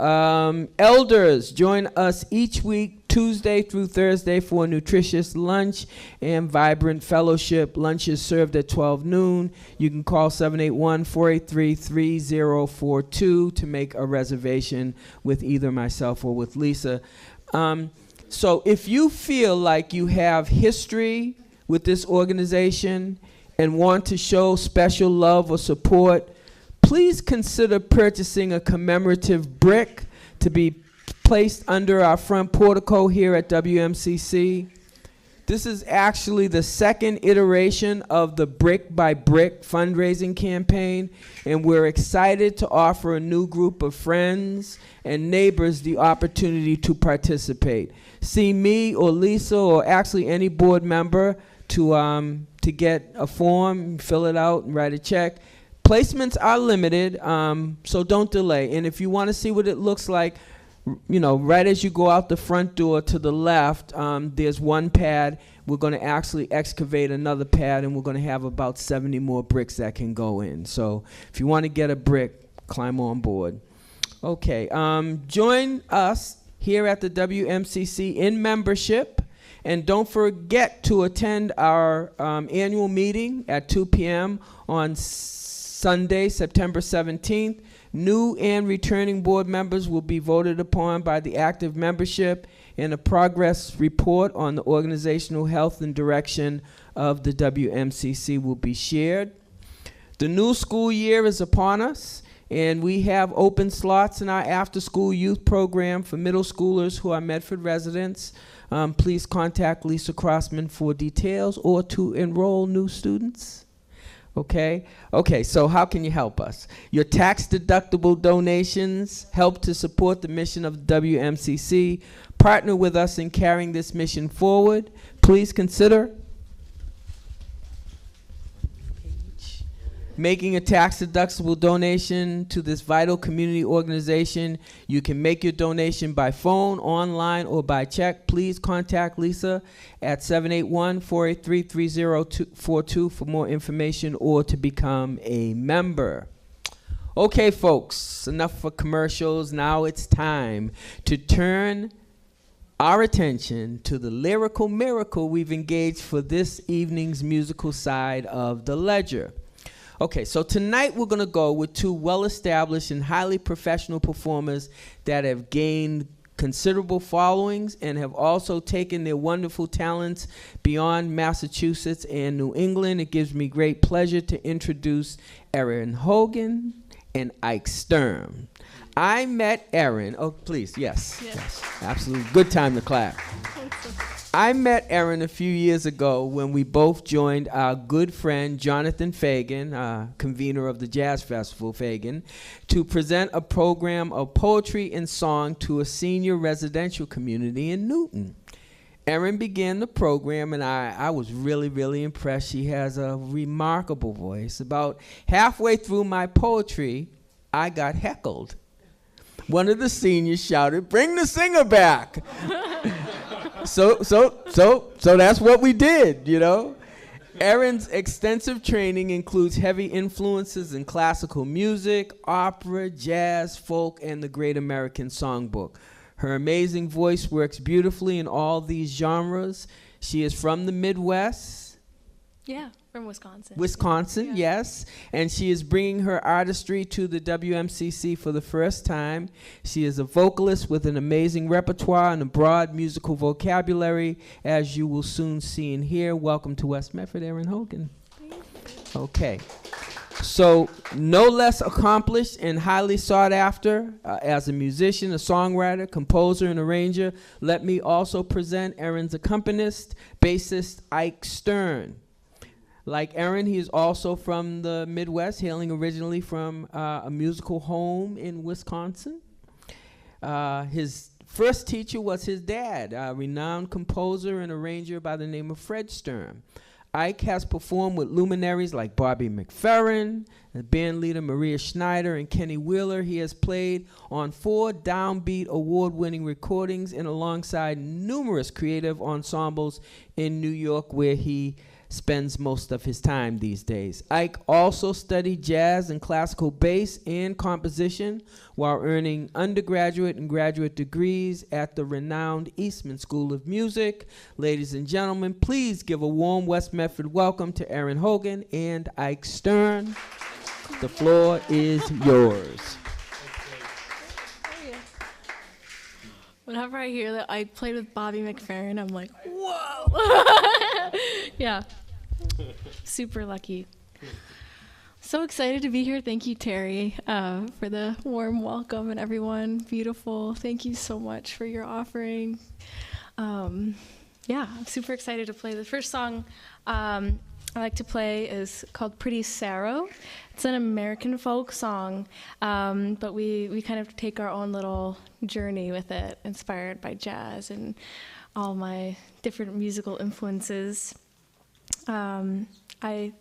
elders join us each week, Tuesday through Thursday, for a nutritious lunch and vibrant fellowship. Lunch is served at 12 noon. You can call 781-483-3042 to make a reservation with either myself or with Lisa. So if you feel like you have history with this organization and want to show special love or support, please consider purchasing a commemorative brick to be placed under our front portico here at WMCC. This is actually the second iteration of the Brick by Brick fundraising campaign, and we're excited to offer a new group of friends and neighbors the opportunity to participate. See me or Lisa or actually any board member to get a form, fill it out, and write a check. Placements are limited, so don't delay. And if you want to see what it looks like, you know, right as you go out the front door to the left, there's one pad. We're going to actually excavate another pad, and we're going to have about 70 more bricks that can go in. So if you want to get a brick, climb on board. Okay, join us here at the WMCC in membership. And don't forget to attend our annual meeting at 2 p.m. on Sunday, September 17th. New and returning board members will be voted upon by the active membership, and a progress report on the organizational health and direction of the WMCC will be shared. The new school year is upon us, and we have open slots in our after-school youth program for middle schoolers who are Medford residents. Please contact Lisa Crossman for details or to enroll new students. Okay, so how can you help us? Your tax-deductible donations help to support the mission of the WMCC. Partner with us in carrying this mission forward. Please consider making a tax-deductible donation to this vital community organization. You can make your donation by phone, online, or by check. Please contact Lisa at 781-483-3042 for more information or to become a member. Okay, folks, enough for commercials. Now it's time to turn our attention to the lyrical miracle we've engaged for this evening's musical side of the ledger. Okay, so tonight we're going to go with two well-established and highly professional performers that have gained considerable followings and have also taken their wonderful talents beyond Massachusetts and New England. It gives me great pleasure to introduce Erin Hogan and Ike Sturm. I met Erin, oh please, yes, absolutely, good time to clap. I met Erin a few years ago when we both joined our good friend Jonathan Fagan, convener of the Jazz Festival, Fagan, to present a program of poetry and song to a senior residential community in Newton. Erin began the program, and I was really, really impressed. She has a remarkable voice. About halfway through my poetry, I got heckled. One of the seniors shouted, "Bring the singer back!" So that's what we did, you know. Erin's extensive training includes heavy influences in classical music, opera, jazz, folk, and the Great American Songbook. Her amazing voice works beautifully in all these genres. She is from the Midwest. Yeah, from Wisconsin. Wisconsin, Yeah. yes. And she is bringing her artistry to the WMCC for the first time. She is a vocalist with an amazing repertoire and a broad musical vocabulary, as you will soon see and hear. Welcome to West Medford, Erin Hogan. Okay. So, no less accomplished and highly sought after as a musician, a songwriter, composer, and arranger, let me also present Erin's accompanist, bassist Ike Stern. Like Erin, he is also from the Midwest, hailing originally from a musical home in Wisconsin. His first teacher was his dad, a renowned composer and arranger by the name of Fred Stern. Ike has performed with luminaries like Bobby McFerrin, the band leader Maria Schneider, and Kenny Wheeler. He has played on 4 Downbeat award-winning recordings and alongside numerous creative ensembles in New York, where he spends most of his time these days. Ike also studied jazz and classical bass and composition while earning undergraduate and graduate degrees at the renowned Eastman School of Music. Ladies and gentlemen, please give a warm West Medford welcome to Erin Hogan and Ike Stern. The floor is yours. Whenever I hear that I played with Bobby McFerrin, I'm like, whoa. Yeah. Super lucky. So excited to be here. Thank you, Terry, for the warm welcome, and everyone. Beautiful. Thank you so much for your offering. I'm super excited to play. The first song I like to play is called Pretty Sorrow. It's an American folk song, but we kind of take our own little journey with it, inspired by jazz and all my different musical influences. I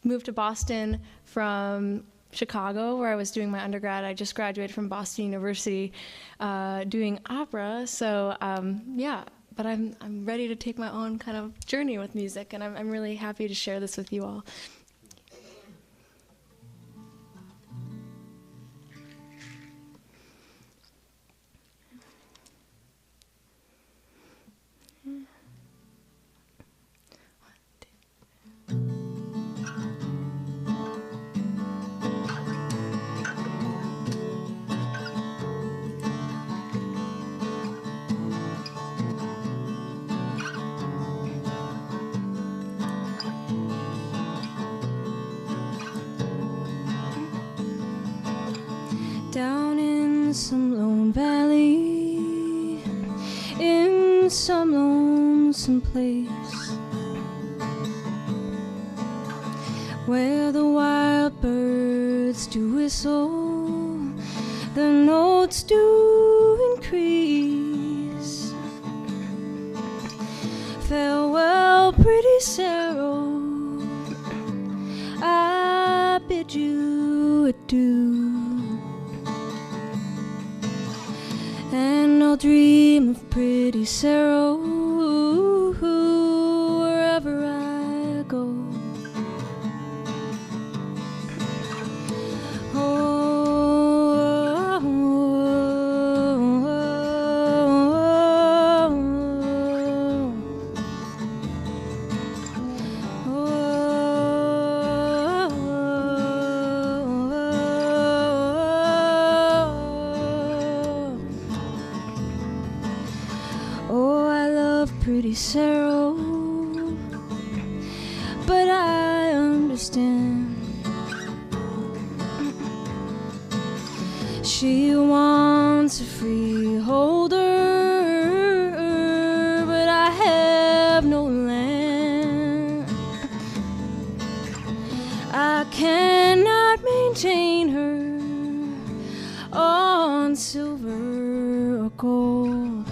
moved to Boston from Chicago, where I was doing my undergrad. I just graduated from Boston University doing opera. So, but I'm ready to take my own kind of journey with music, and I'm really happy to share this with you all. Down in some lone valley, in some lonesome place, where the wild birds do whistle, the notes do increase. Farewell, pretty sorrow, I bid you adieu. And I'll dream of pretty sorrow wherever I go. Pretty sorrow, but I understand. She wants a freeholder, but I have no land. I cannot maintain her on silver or gold,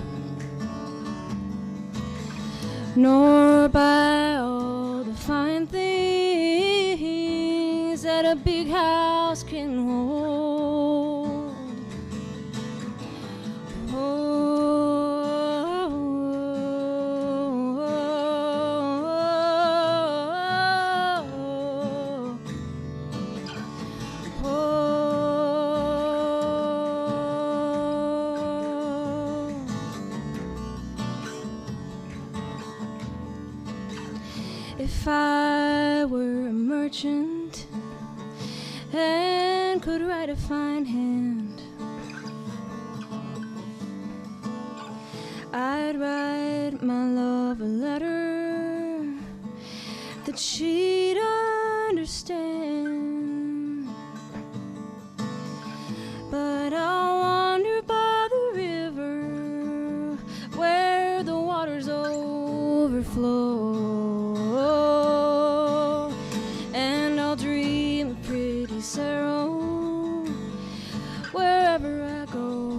nor by all the fine things that a big house can hold. if I were a merchant and could write a fine hand, I'd write my love a letter that she'd understand. But I'll wander by the river where the waters overflow, and I'll dream of pretty Sarah wherever I go.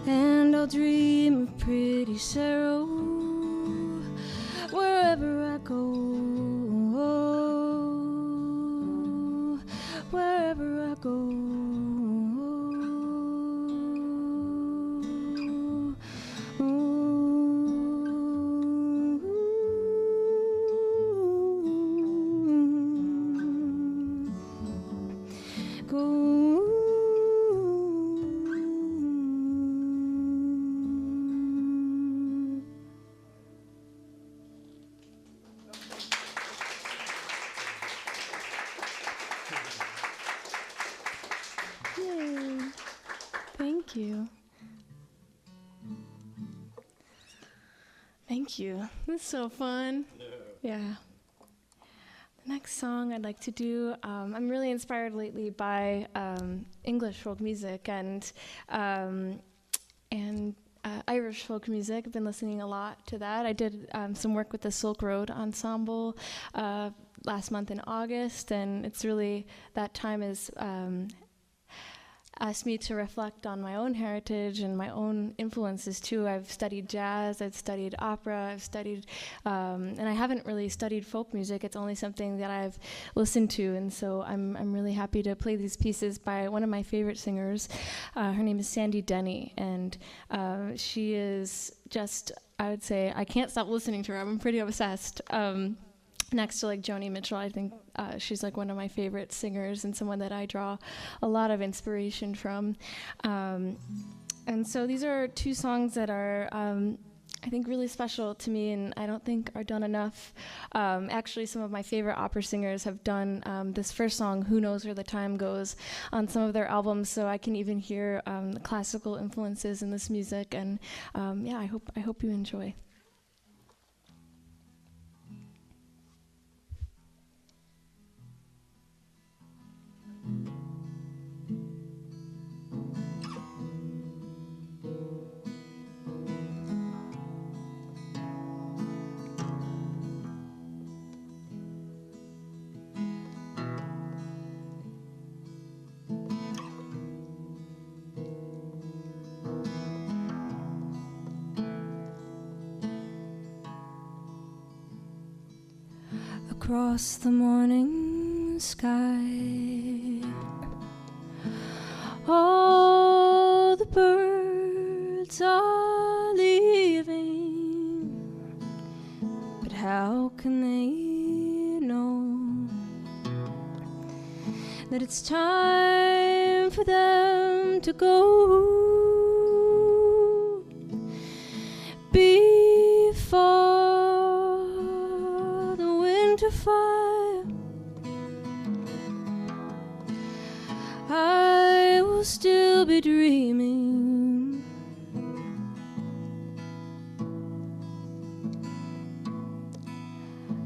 And I'll dream of pretty Sarah wherever I go. Wherever I go. Yay. Thank you. Thank you. This is so fun. Yeah. The next song I'd like to do, I'm really inspired lately by English folk music and Irish folk music. I've been listening a lot to that. I did some work with the Silk Road Ensemble last month in August, and it's really, that time has asked me to reflect on my own heritage and my own influences too. I've studied jazz, I've studied opera, I've studied, and I haven't really studied folk music. It's only something that I've listened to, and so I'm really happy to play these pieces by one of my favorite singers. Her name is Sandy Denny, and she is just, I would say, I can't stop listening to her. I'm pretty obsessed. Next to like Joni Mitchell, I think she's like one of my favorite singers and someone that I draw a lot of inspiration from. And so these are two songs that are, I think, really special to me, and I don't think are done enough. Actually, some of my favorite opera singers have done this first song, Who Knows Where the Time Goes, on some of their albums, so I can even hear the classical influences in this music, and yeah, I hope you enjoy. Across the morning sky, all the birds are leaving, but how can they know that it's time for them to go before to fire? I will still be dreaming.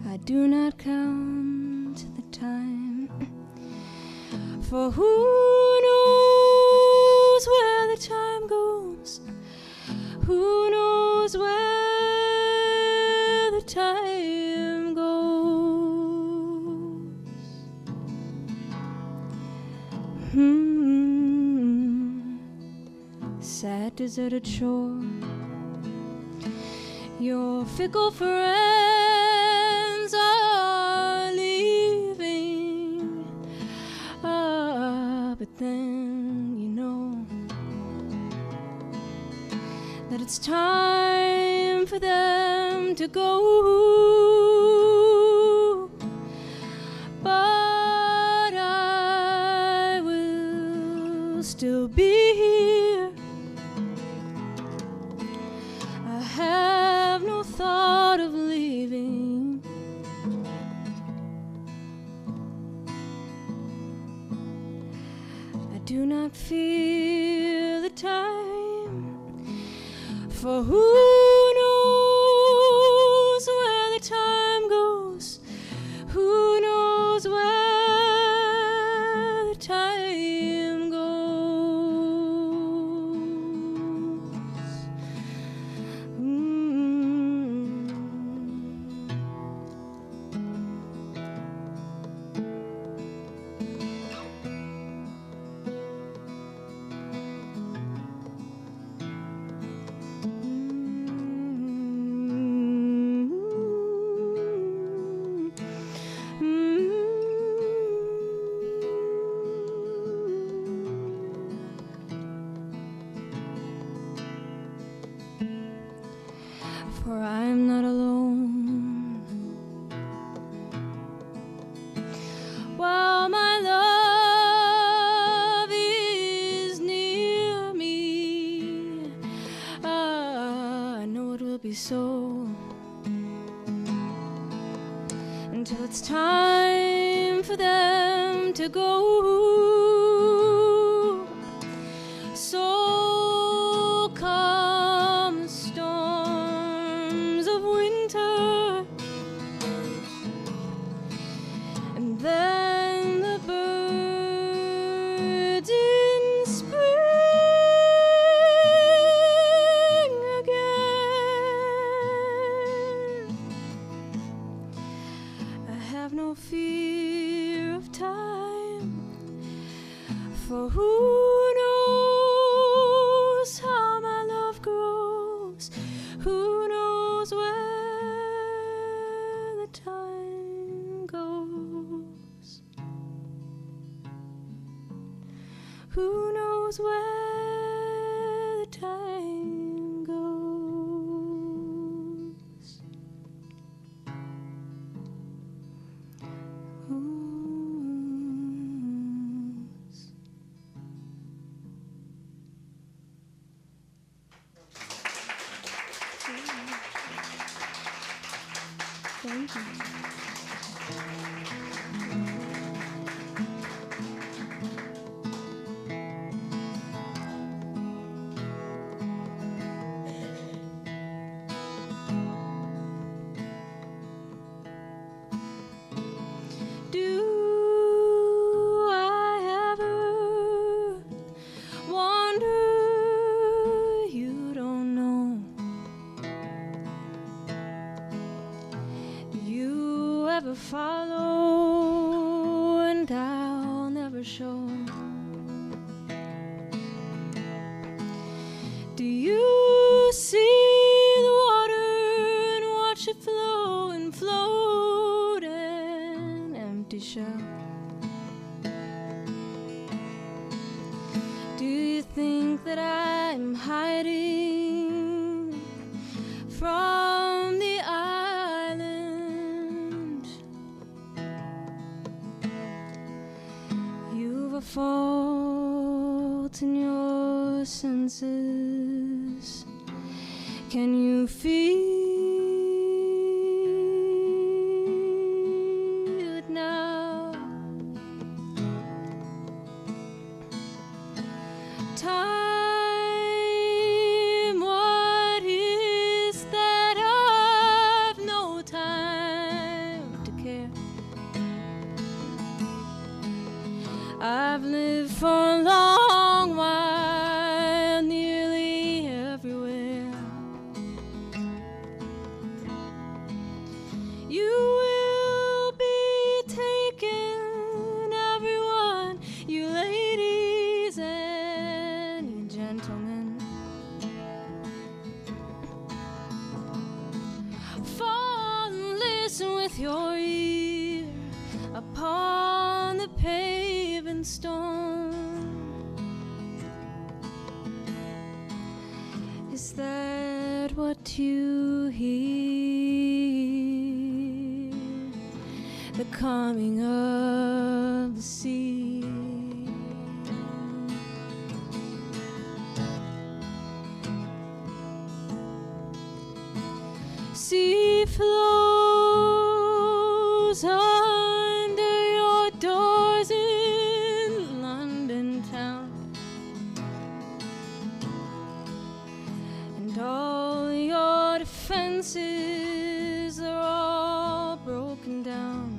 I do not count the time, for who knows where the time goes? Who knows where the time goes? Sad deserted shore, your fickle friends are leaving. But then you know that it's time for them to go. But I will still be here. I have thought of leaving. I do not fear the time, for who knows where the time goes? Who knows where the time goes? For I am not alone. While my love is near me, I know it will be so until it's time for them to go. So come the storms of winter, and then the birds in spring again. I have no fear of time, for who knows how my love grows? Who knows where the time goes? Who knows where the time goes? Who's Thank you. Do I ever wonder? You don't know. You ever follow, and I'll never show. Do you see the water and watch it flow and float an empty shell? Do you think that I'm hiding from the island? You've a fault in your senses. Can you feel it now? Time, what is that? I've no time to care. I've lived for a long while, nearly everywhere. You will be taken, everyone, you ladies and you gentlemen. Fall and listen with your ear upon the paving stone. Is that what you hear? The calming of the sea. Sea flows under your doors in London town, and all your defenses are all broken down.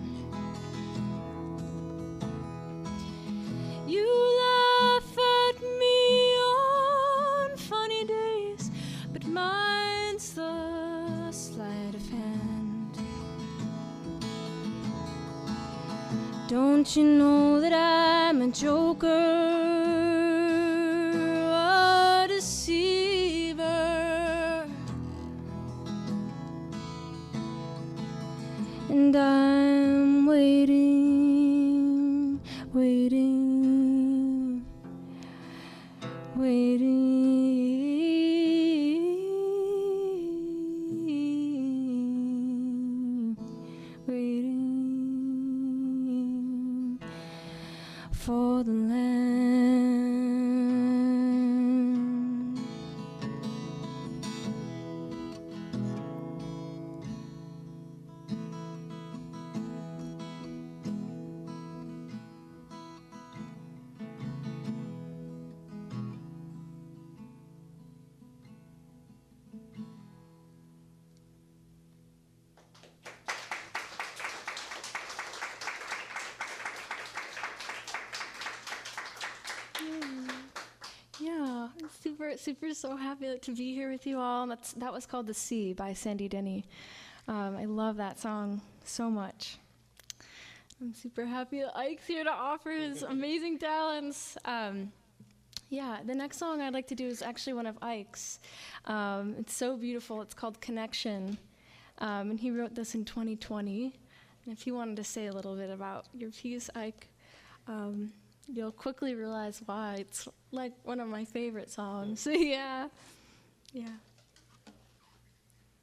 You laugh at me on funny days, but mine's the sleight of hand. Don't you know that I'm a joker, a deceiver, and I'm waiting, waiting, waiting, waiting for the land. Yeah, I'm super so happy to be here with you all. That was called "The Sea" by Sandy Denny. I love that song so much. I'm super happy that Ike's here to offer his amazing talents. Yeah, the next song I'd like to do is actually one of Ike's. It's so beautiful. It's called "Connection," and he wrote this in 2020. And if you wanted to say a little bit about your piece, Ike, you'll quickly realize why it's like one of my favorite songs. Yeah.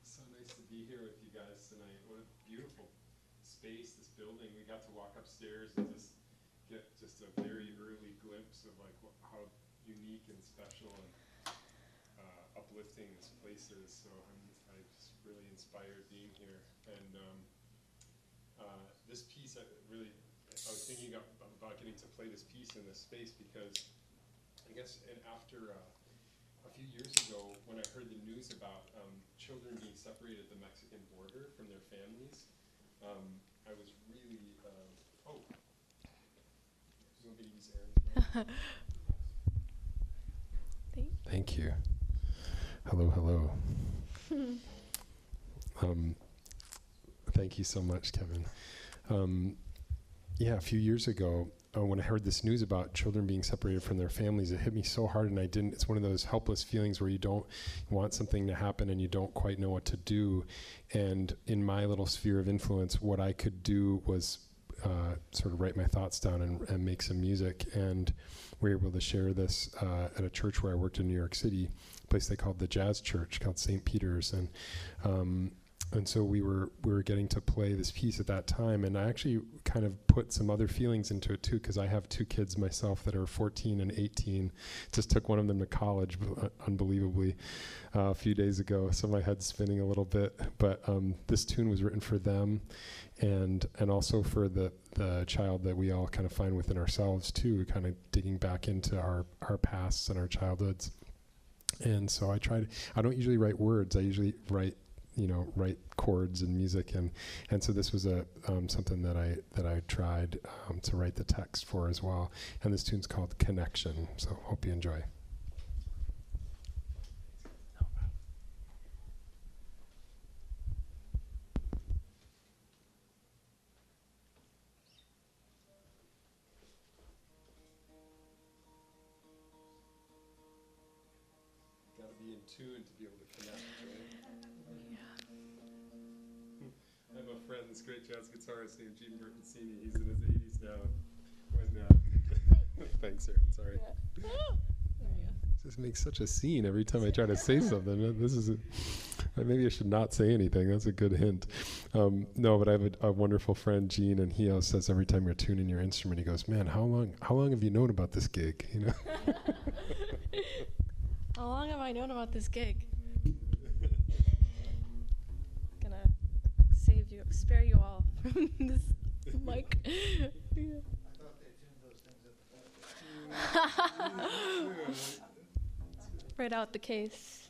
So nice to be here with you guys tonight. What a beautiful space, this building. We got to walk upstairs and just get just a very early glimpse of like how unique and special and uplifting this place is. So I'm just really inspired being here. And this piece, I was thinking about getting to play this piece in this space because I guess after a few years ago when I heard the news about children being separated at the Mexican border from their families, I was really, do you want me to use Aaron's mic? Thank you. Hello. Thank you so much, Kevin. A few years ago, when I heard this news about children being separated from their families, it hit me so hard, and it's one of those helpless feelings where you don't want something to happen and you don't quite know what to do. And in my little sphere of influence, what I could do was sort of write my thoughts down and make some music. And we were able to share this at a church where I worked in New York City, a place they called the Jazz Church, called St. Peter's. And so we were getting to play this piece at that time, and I actually kind of put some other feelings into it too, because I have two kids myself that are 14 and 18. Just took one of them to college, unbelievably, a few days ago. So my head's spinning a little bit. But this tune was written for them, and also for the child that we all kind of find within ourselves too, kind of digging back into our pasts and our childhoods. And so I don't usually write words. I usually write chords and music, and so this was something that I tried to write the text for as well. And this tune's called Connection. So hope you enjoy. Got to be in tune to be able to connect. I have a friend, this great jazz guitarist named Gene Bertoncini. He's in his 80s now. Thanks, Aaron. Sorry. Just makes such a scene every time I try to say something. Maybe I should not say anything. That's a good hint. No, but I have a wonderful friend, Gene, and he always says every time you're tuning your instrument, he goes, "Man, how long have you known about this gig?" How long have I known about this gig? spare you all from this mic. Yeah. Right out the case.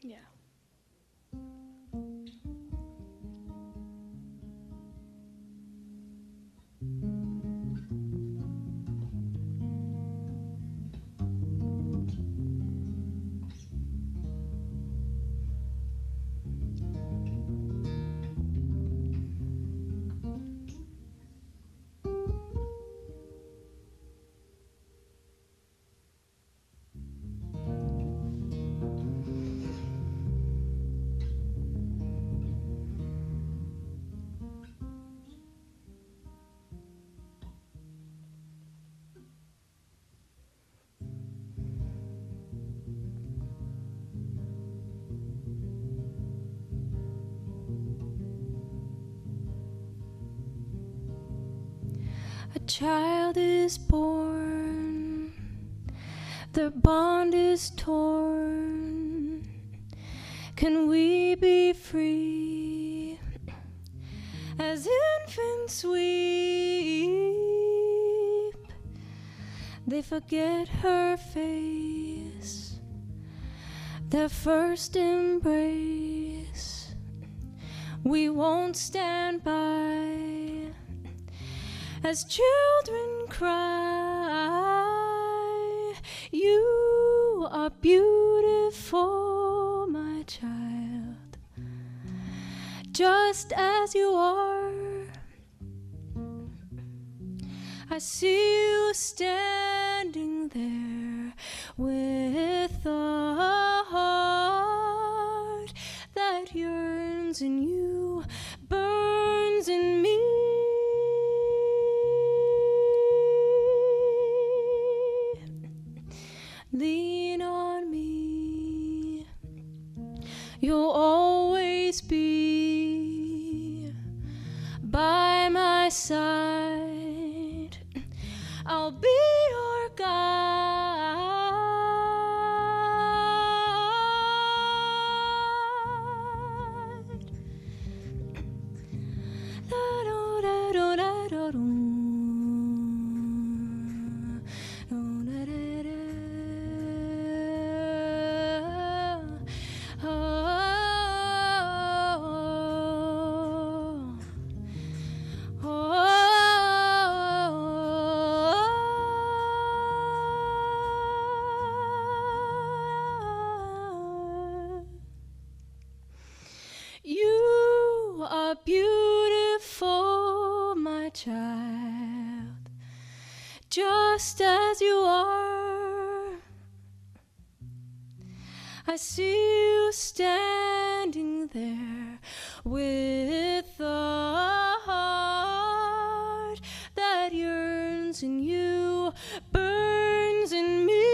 Yeah. A child is born, their bond is torn. Can we be free as infants weep? They forget her face, their first embrace. We won't stand by as children cry. You are beautiful, my child, just as you are. I see you standing there with a heart that yearns in you, burns in me. Lean on me, you'll always be by my side. I'll be your guide. You are beautiful, my child, just as you are. I see you standing there with a heart that yearns in you, burns in me.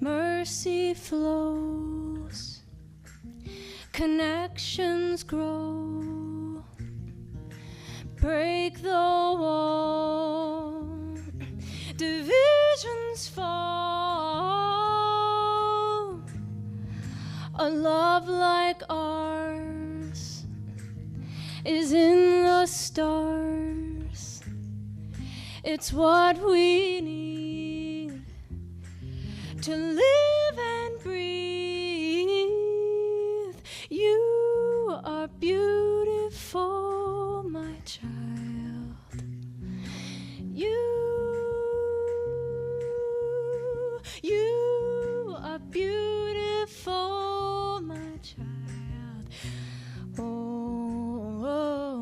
Mercy flows, connections grow, break the wall, divisions fall. A love like ours is in the stars. It's what we need to live and breathe. You are beautiful, my child. You are beautiful, my child. Oh, oh,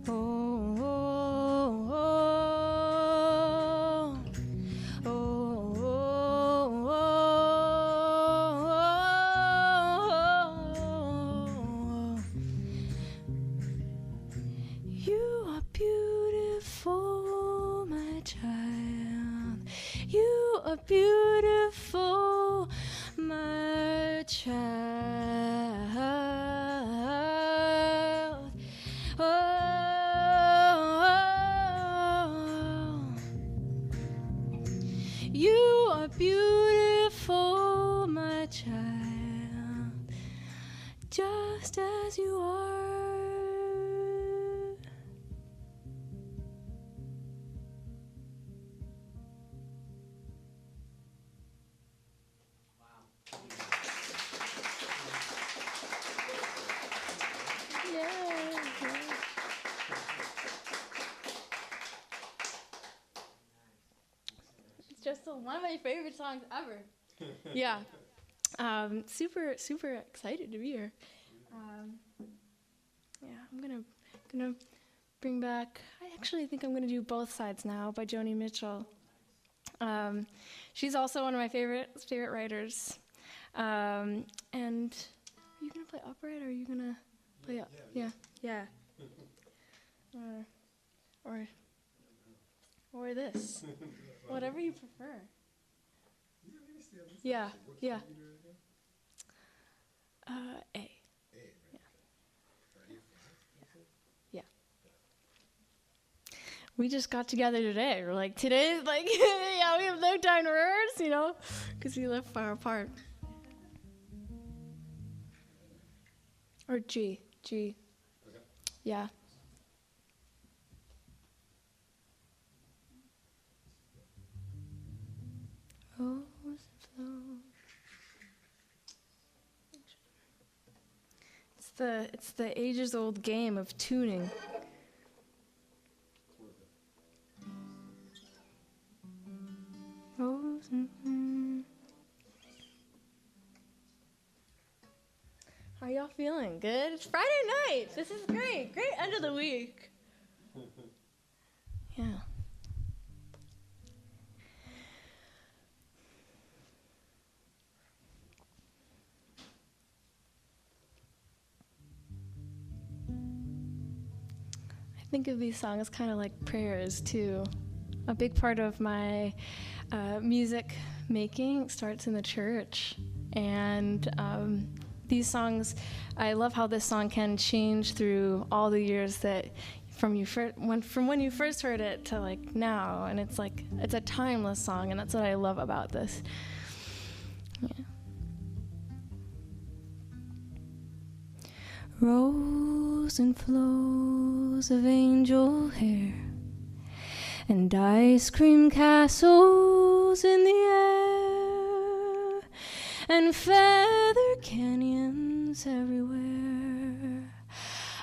oh, oh, oh, oh. are beautiful, my child. Oh, you are beautiful, my child, just as you are. It's just one of my favorite songs ever. Yeah. Super excited to be here. Yeah, I'm gonna bring back. I actually think I'm gonna do Both Sides Now by Joni Mitchell. She's also one of my favorite writers. And are you gonna play upright, or are you gonna play up? Yeah. Or this, whatever you prefer. Yeah. A. Yeah. We just got together today. We're like, today's like, yeah, we have no time to rehearse, because we live far apart. Or G. Okay. Yeah. Rose and flow. It's the ages-old game of tuning. Rose and How y'all feeling? Good? It's Friday night. This is great. Great end of the week. Yeah. I think of these songs kind of like prayers too. A big part of my music making starts in the church, and these songs, I love how this song can change through all the years that from when you first heard it to like now, and it's a timeless song, and that's what I love about this. Yeah. Rose and flows of angel hair, and ice cream castles in the air, and feather canyons everywhere.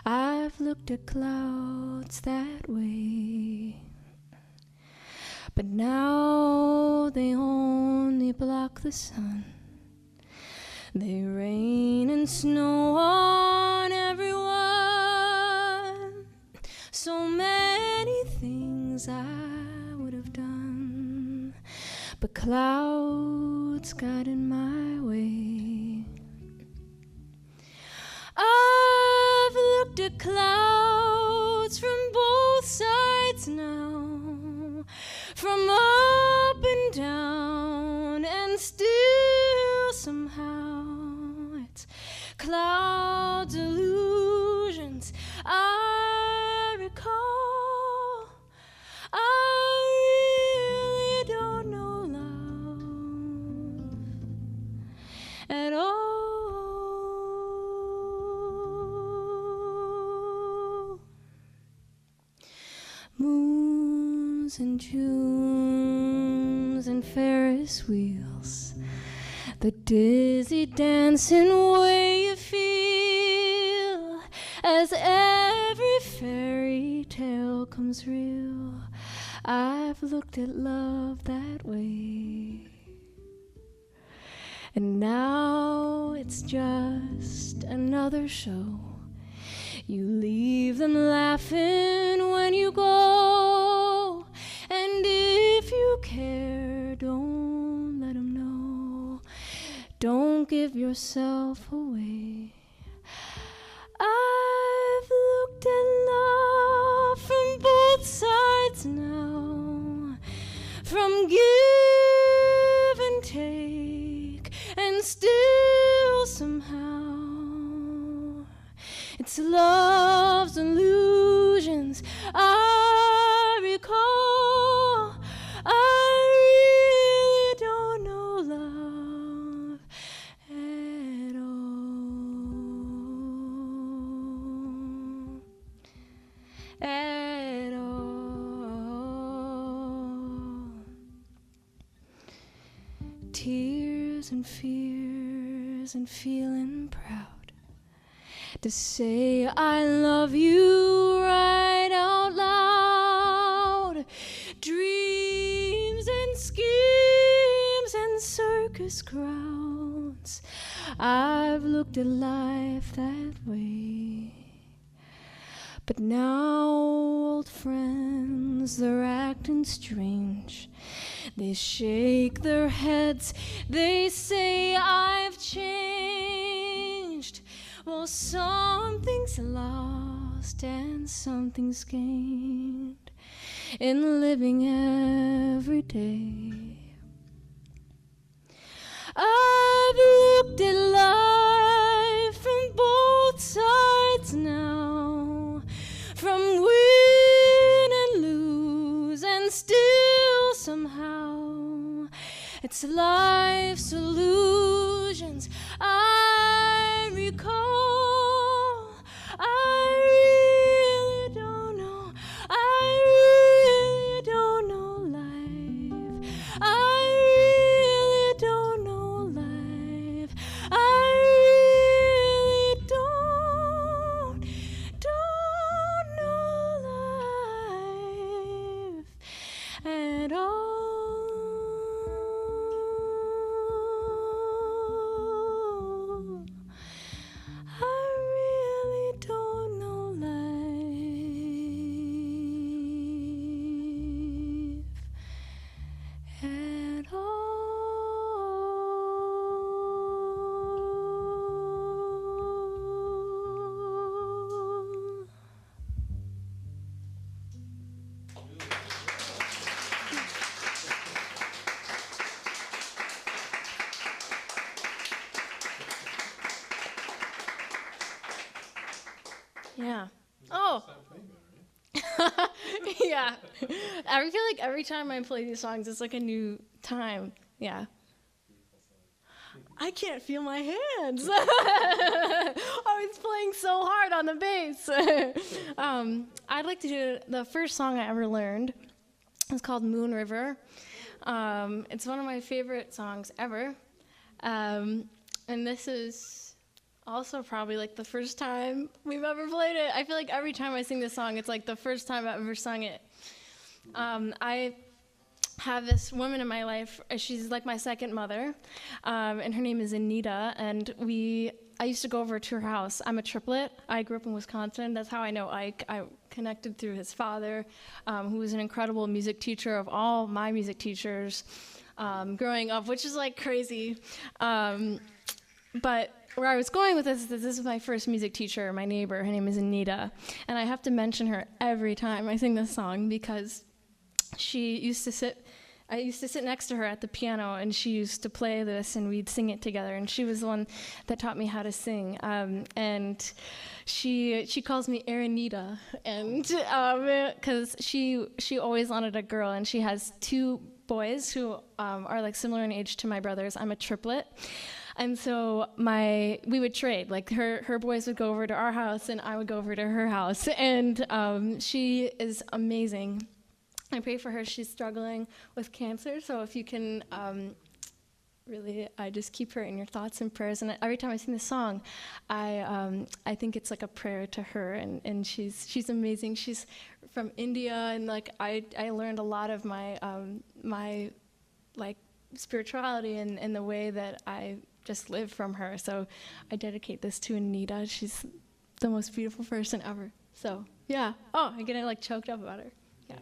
I've looked at clouds that way, but now they only block the sun. They rain and snow on everyone. So many things I would have done, but clouds got in my way. I've looked at clouds from both sides now, from up and down, and still somehow it's clouds, illusions I recall. I really don't know love at all. Moons and Junes and Ferris wheels, the dizzy dancing way you feel as every fairy tale comes real. I've looked at love that way, and now it's just another show. You leave them laughing when you go, and if you care, don't let them know. Don't give yourself away. I've looked at love from both sides now, from give and still somehow it's love's illusions I recall. I really don't know love at all. At all. Tears and fears and feeling proud to say I love you right out loud. Dreams and schemes and circus crowds, I've looked at life that way. But now old friends, they're acting strange. They shake their heads, they say I've changed. Well, something's lost and something's gained in living every day. I've looked at life from both sides now, from win and lose, and still somehow it's life's illusions I recall. I really don't know. I really don't know life. I really don't know life. I really don't know life at all. Yeah. Oh. Yeah. I feel like every time I play these songs, it's like a new time. Yeah. I can't feel my hands. I was playing so hard on the bass. I'd like to do the first song I ever learned. It's called Moon River. It's one of my favorite songs ever. And this is also probably like the first time we've ever played it. I feel like every time I sing this song, it's like the first time I've ever sung it. I have this woman in my life. She's like my second mother, and her name is Anita. And I used to go over to her house. I'm a triplet. I grew up in Wisconsin. That's how I know Ike. I connected through his father, who was an incredible music teacher of all my music teachers growing up, which is like crazy. But where I was going with this is my first music teacher, my neighbor. Her name is Anita. And I have to mention her every time I sing this song because I used to sit next to her at the piano, and she used to play this, and we'd sing it together. And she was the one that taught me how to sing. And she calls me Aranita, and because she always wanted a girl, and she has two boys who are like similar in age to my brothers. I'm a triplet. And so we would trade. Like her boys would go over to our house, and I would go over to her house. And she is amazing. I pray for her. She's struggling with cancer. So if you can, I just keep her in your thoughts and prayers. And every time I sing this song, I think it's like a prayer to her. And she's amazing. She's from India, and like I learned a lot of my my like spirituality and the way that I just live from her. So I dedicate this to Anita. She's the most beautiful person ever. So yeah. Oh, I'm getting like choked up about her. Yeah.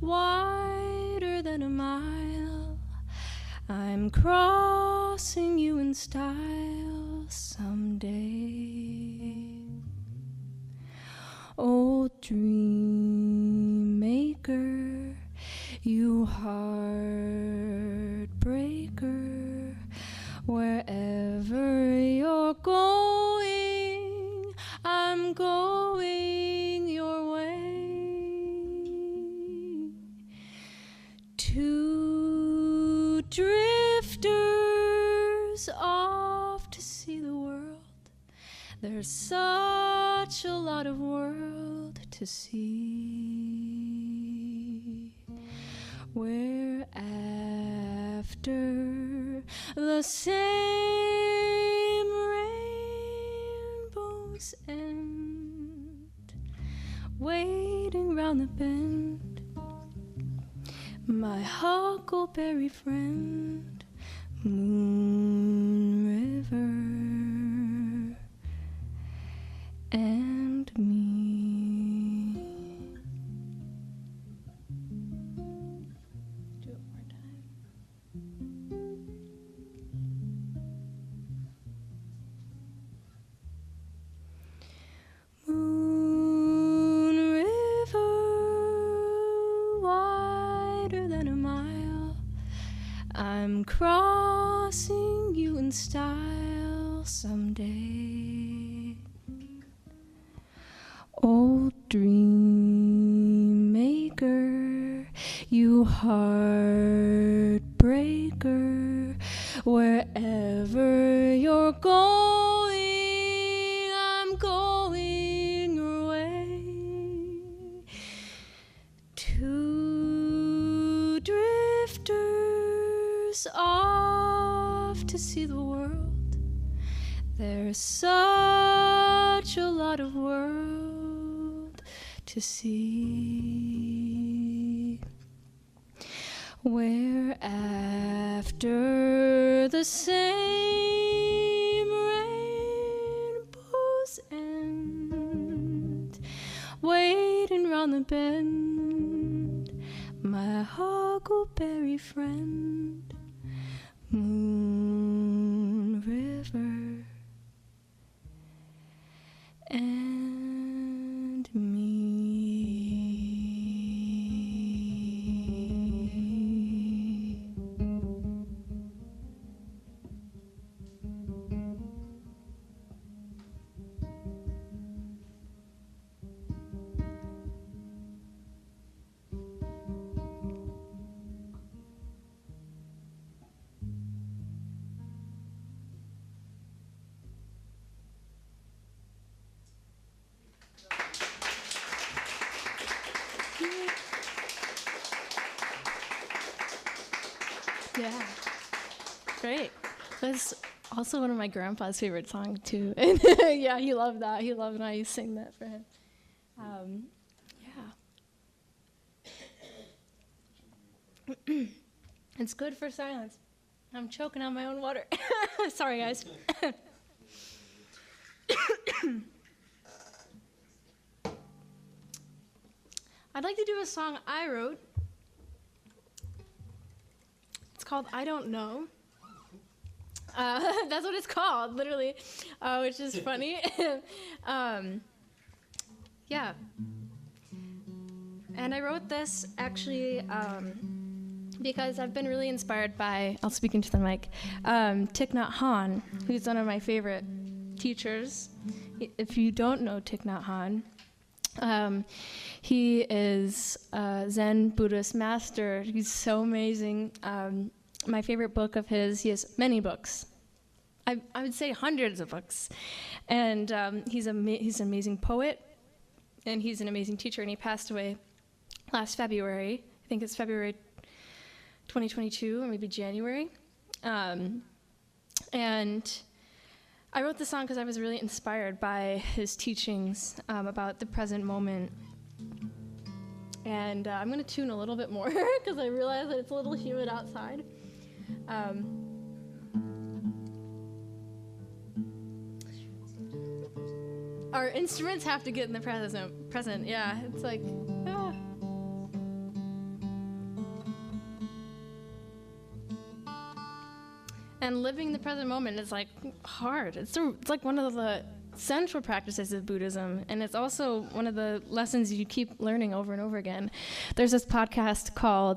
wider than a mile. I'm crossing you in style someday. Old dream maker, you heartbreaker, wherever you're going, I'm going your way. Two drifters off to see the world. There's such a lot of world to see. We're after the same rainbow's end, waiting round the bend, my huckleberry friend, Moon River and me. Do it one more time. Moon River, wider than a mile. I'm crossing you in style someday. Old dream maker, you heartbreaker, wherever you're going, I'm going your way. Two drifters off to see the world. There's such a lot of world to see. We're after the same rainbow's end, waiting round the bend, my huckleberry friend, Moon River and me. Yeah, great. That's also one of my grandpa's favorite songs too. And yeah, he loved that. He loved when I used to sing that for him. Yeah. It's good for silence. I'm choking on my own water. Sorry, guys. I'd like to do a song I wrote. It's called I Don't Know. That's what it's called, literally, which is funny. Yeah. And I wrote this actually because I've been really inspired by, I'll speak into the mic, Thich Nhat Hanh, who's one of my favorite teachers. If you don't know Thich Nhat Hanh, he is a Zen Buddhist master. He's so amazing. My favorite book of his, he has many books. I would say hundreds of books. And he's an amazing poet, and he's an amazing teacher, and he passed away last February. I think it's February 2022, or maybe January. And I wrote this song because I was really inspired by his teachings about the present moment. And I'm going to tune a little bit more because I realize that it's a little humid outside. Our instruments have to get in the present. Yeah, it's like, And living the present moment is like hard. It's like one of the central practices of Buddhism, and it's also one of the lessons you keep learning over and over again. There's this podcast called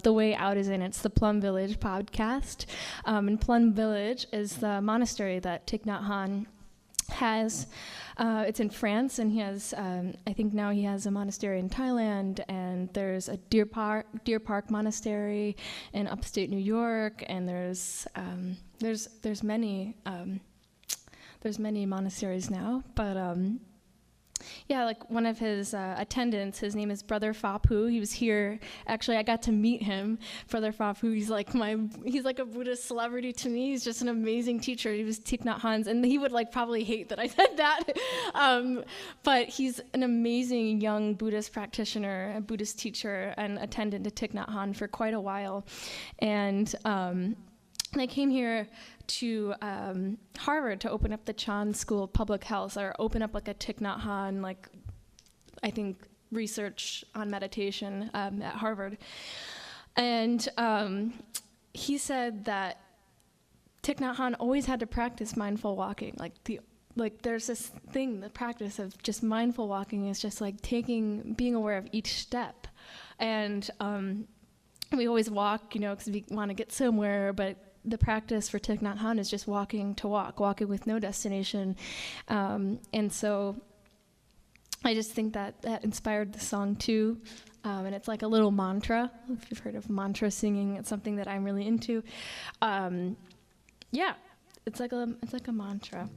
The Way Out Is In. It's the Plum Village podcast. And Plum Village is the monastery that Thich Nhat Hanh has. It's in France, and he has, I think now he has a monastery in Thailand, and there's a Deer Park Monastery in upstate New York, and there's many monasteries now, but yeah, like one of his attendants, his name is Brother Phapu. He was here. Actually, I got to meet him. Brother Phapu, he's like a Buddhist celebrity to me. He's just an amazing teacher. He was Thich Nhat Hanh's, and he would like probably hate that I said that. But he's an amazing young Buddhist practitioner, a Buddhist teacher, and attendant to Thich Nhat Hanh for quite a while. And I came here to Harvard to open up the Chan School of Public Health, or open up like a Thich Nhat Hanh, like I think research on meditation at Harvard. And he said that Thich Nhat Hanh always had to practice mindful walking. Like there's this thing, the practice of just mindful walking is just like being aware of each step. And we always walk, because we want to get somewhere, but the practice for Thich Nhat Hanh is just walking with no destination. And so I just think that inspired the song too. And it's like a little mantra. If you've heard of mantra singing, it's something that I'm really into. Yeah, it's like a mantra.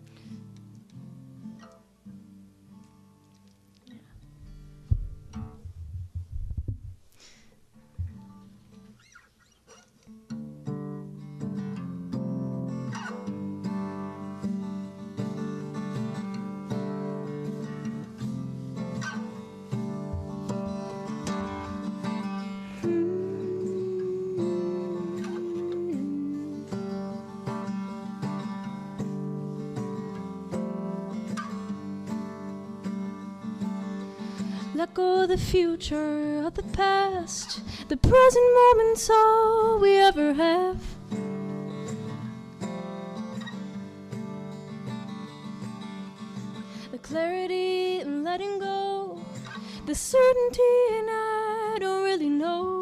Let go of the future, of the past. The present moment's all we ever have. The clarity in letting go, the certainty and I don't really know.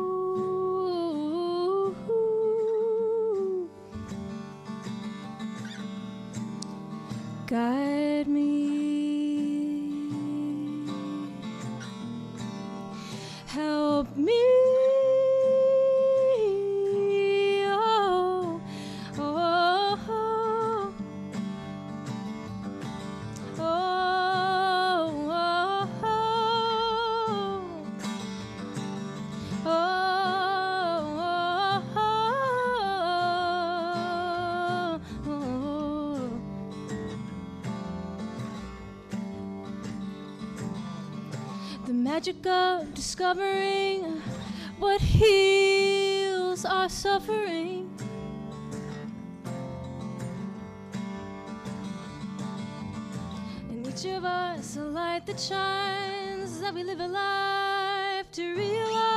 Guide me. Help me, oh, oh, oh, oh, oh, oh. The magic of discovering what heals our suffering. And each of us a light that shines, that we live a life to realize.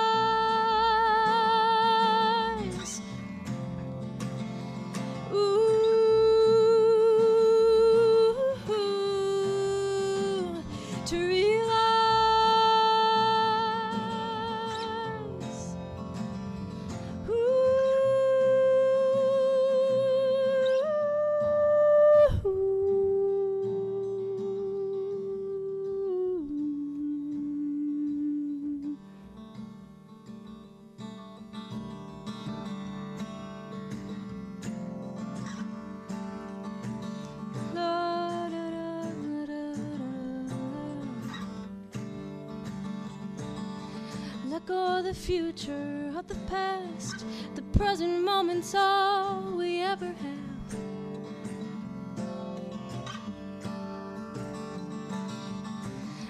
Ooh, to realize. Let go of the future, of the past. The present moment's all we ever have.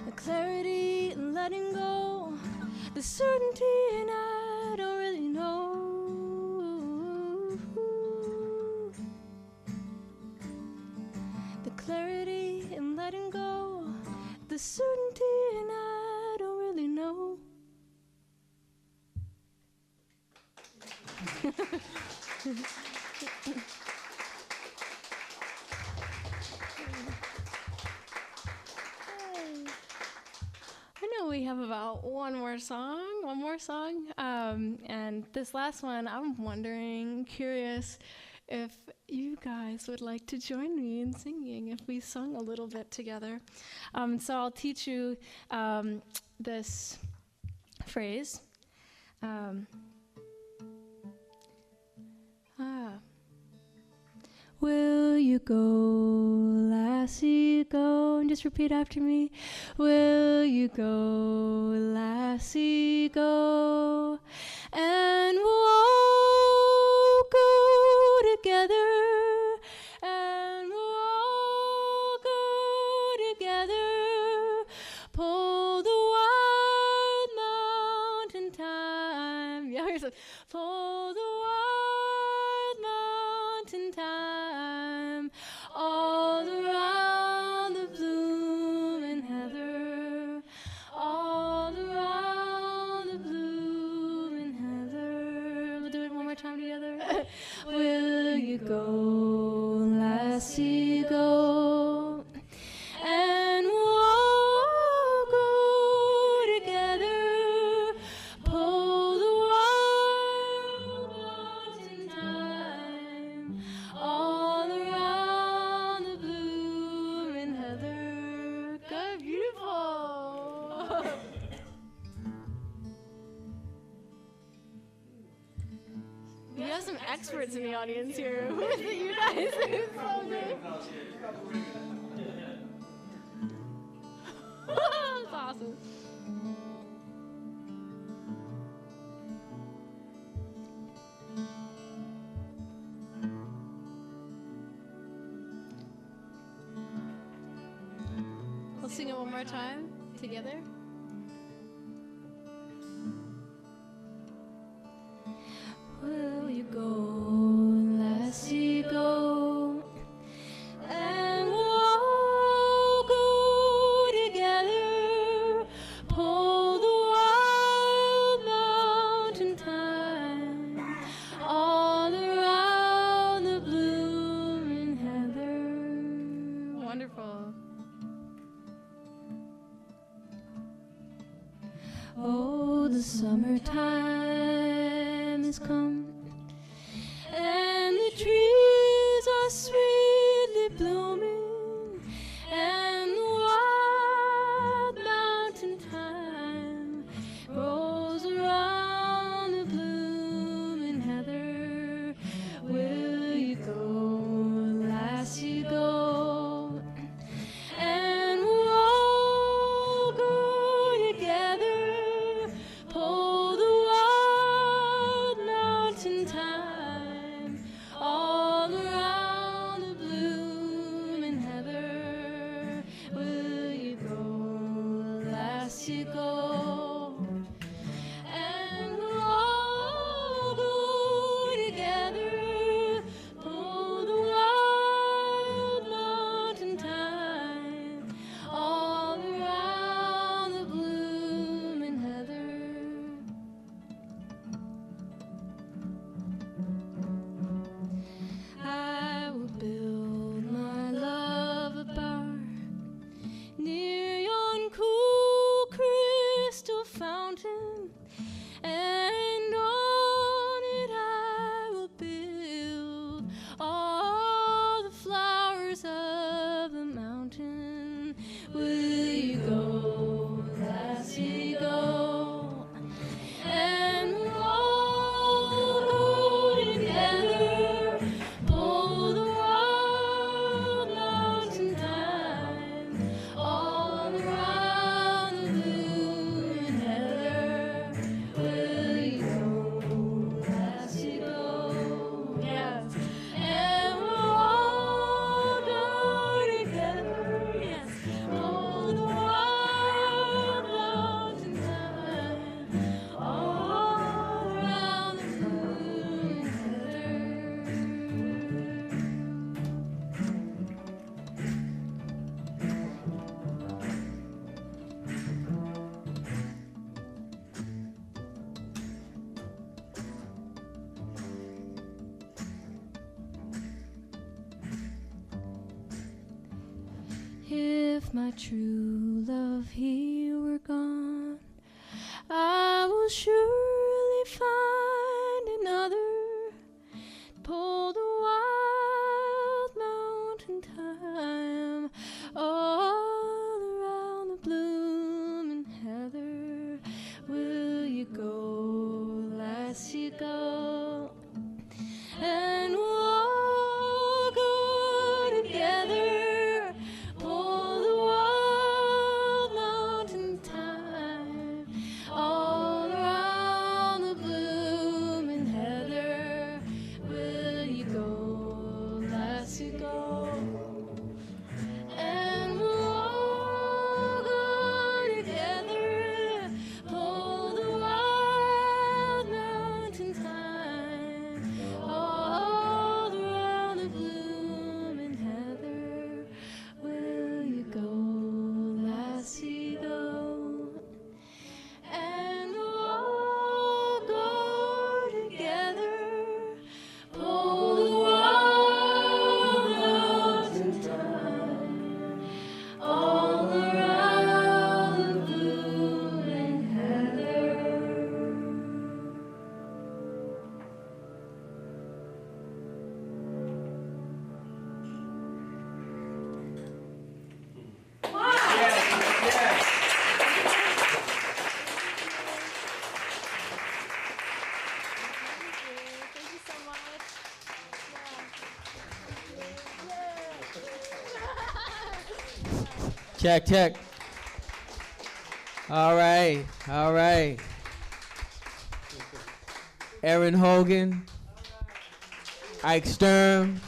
The clarity in letting go, the certainty and I don't really know. The clarity in letting go, the certainty and I don't really know. we have about one more song. And this last one, I'm wondering, curious, if you guys would like to join me in singing, if we sung a little bit together. So I'll teach you this phrase. Will you go, lassie, go? And just repeat after me. Will you go, lassie, go? And we'll all go together. And we'll all go together. Pull the wild mountain time. Yeah, here's it. Pull the wild mountain time. All around the blooming heather. All around the blooming heather. We'll do it one more time together. Will you go, lassie, go? And we'll all go together. Pull the wild mountain time. All around the blooming heather. Good, beautiful. We have some experts in the audience here. Who is it, you guys? It's so good. That's awesome. We'll sing it one more time together. Will you go, lassie, go? And we'll all go together. Pull the wild mountain time. All around the blooming heather. Wonderful. Oh, the summertime has come, and the trees are sweetly blooming, and the wild mountain thyme grows around the blooming heather. Will you go, lassie, go? And we'll all go together. Pull the wild mountain thyme. All around the blooming heather. Will you go, lassie, go? And we'll all go together. Pull the wild mountain thyme. All around the blooming heather. I will build my love a barn near yon cool crystal fountain, and on it I will build all the flowers of the mountain. Will you go, lassie, go? And we'll all go together. Pull the wild mountain thyme. All around the blooming heather. Will you go, lassie, go? Yes. And we'll all go together. Yes. Pull the wild mountain thyme. All around the blooming heather. If my true love he were gone, surely find another. Pull the wild mountain thyme all around the blooming heather. Will you go, lass, you go? And we'll all go together. Pull the wild mountain thyme all around the blooming heather. Will you go, lass, you go? And we'll all go together. Pull the wild mountain thyme all around the blooming heather. Will you go, lassie, go? And we'll all go together. Pull the wild mountain thyme all around the blooming heather. Thank you so much. Check, check. All right, all right. Aaron Hogan, Ike Sturm.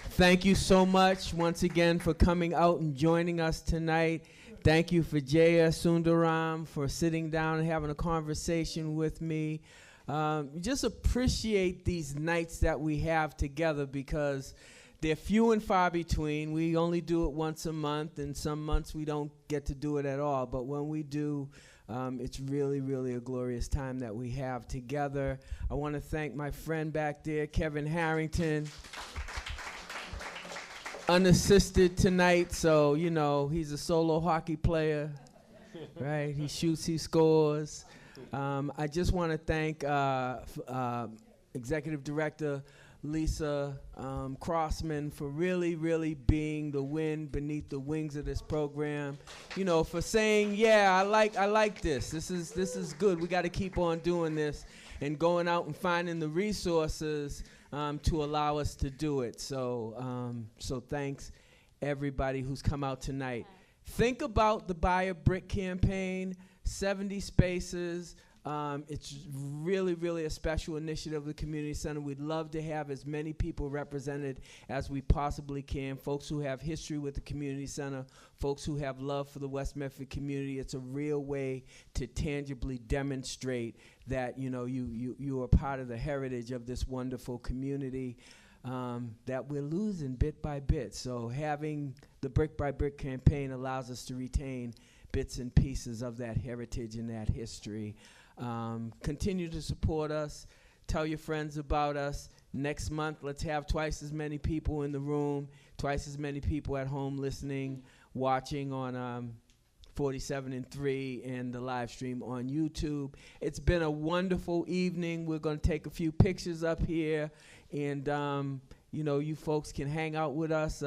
Thank you so much once again for coming out and joining us tonight. Thank you for Jaya Sundaram for sitting down and having a conversation with me. Just appreciate these nights that we have together because they're few and far between. We only do it once a month, and some months we don't get to do it at all. But when we do, it's really, really a glorious time that we have together. I want to thank my friend back there, Kevin Harrington. Unassisted tonight, so, you know, he's a solo hockey player, right? He shoots, he scores. I just want to thank Executive Director Lisa Crossman for really, really being the wind beneath the wings of this program. You know, for saying, yeah, I like this. This is good. We got to keep on doing this and going out and finding the resources to allow us to do it. So, so thanks everybody who's come out tonight. Think about the Buy a Brick campaign, 70 spaces. It's really, really a special initiative of the community center. We'd love to have as many people represented as we possibly can. Folks who have history with the community center, folks who have love for the West Memphis community. It's a real way to tangibly demonstrate that, you know, you are part of the heritage of this wonderful community that we're losing bit by bit. So having the Brick by Brick campaign allows us to retain bits and pieces of that heritage and that history. Continue to support us. Tell your friends about us. Next month, let's have twice as many people in the room, twice as many people at home listening, watching on 47 and 3 and the live stream on YouTube. It's been a wonderful evening. We're going to take a few pictures up here, and you know, you folks can hang out with us.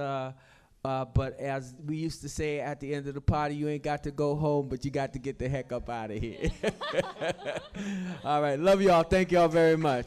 But as we used to say at the end of the party, you ain't got to go home, but you got to get the heck up out of here. All right. Love y'all. Thank y'all very much.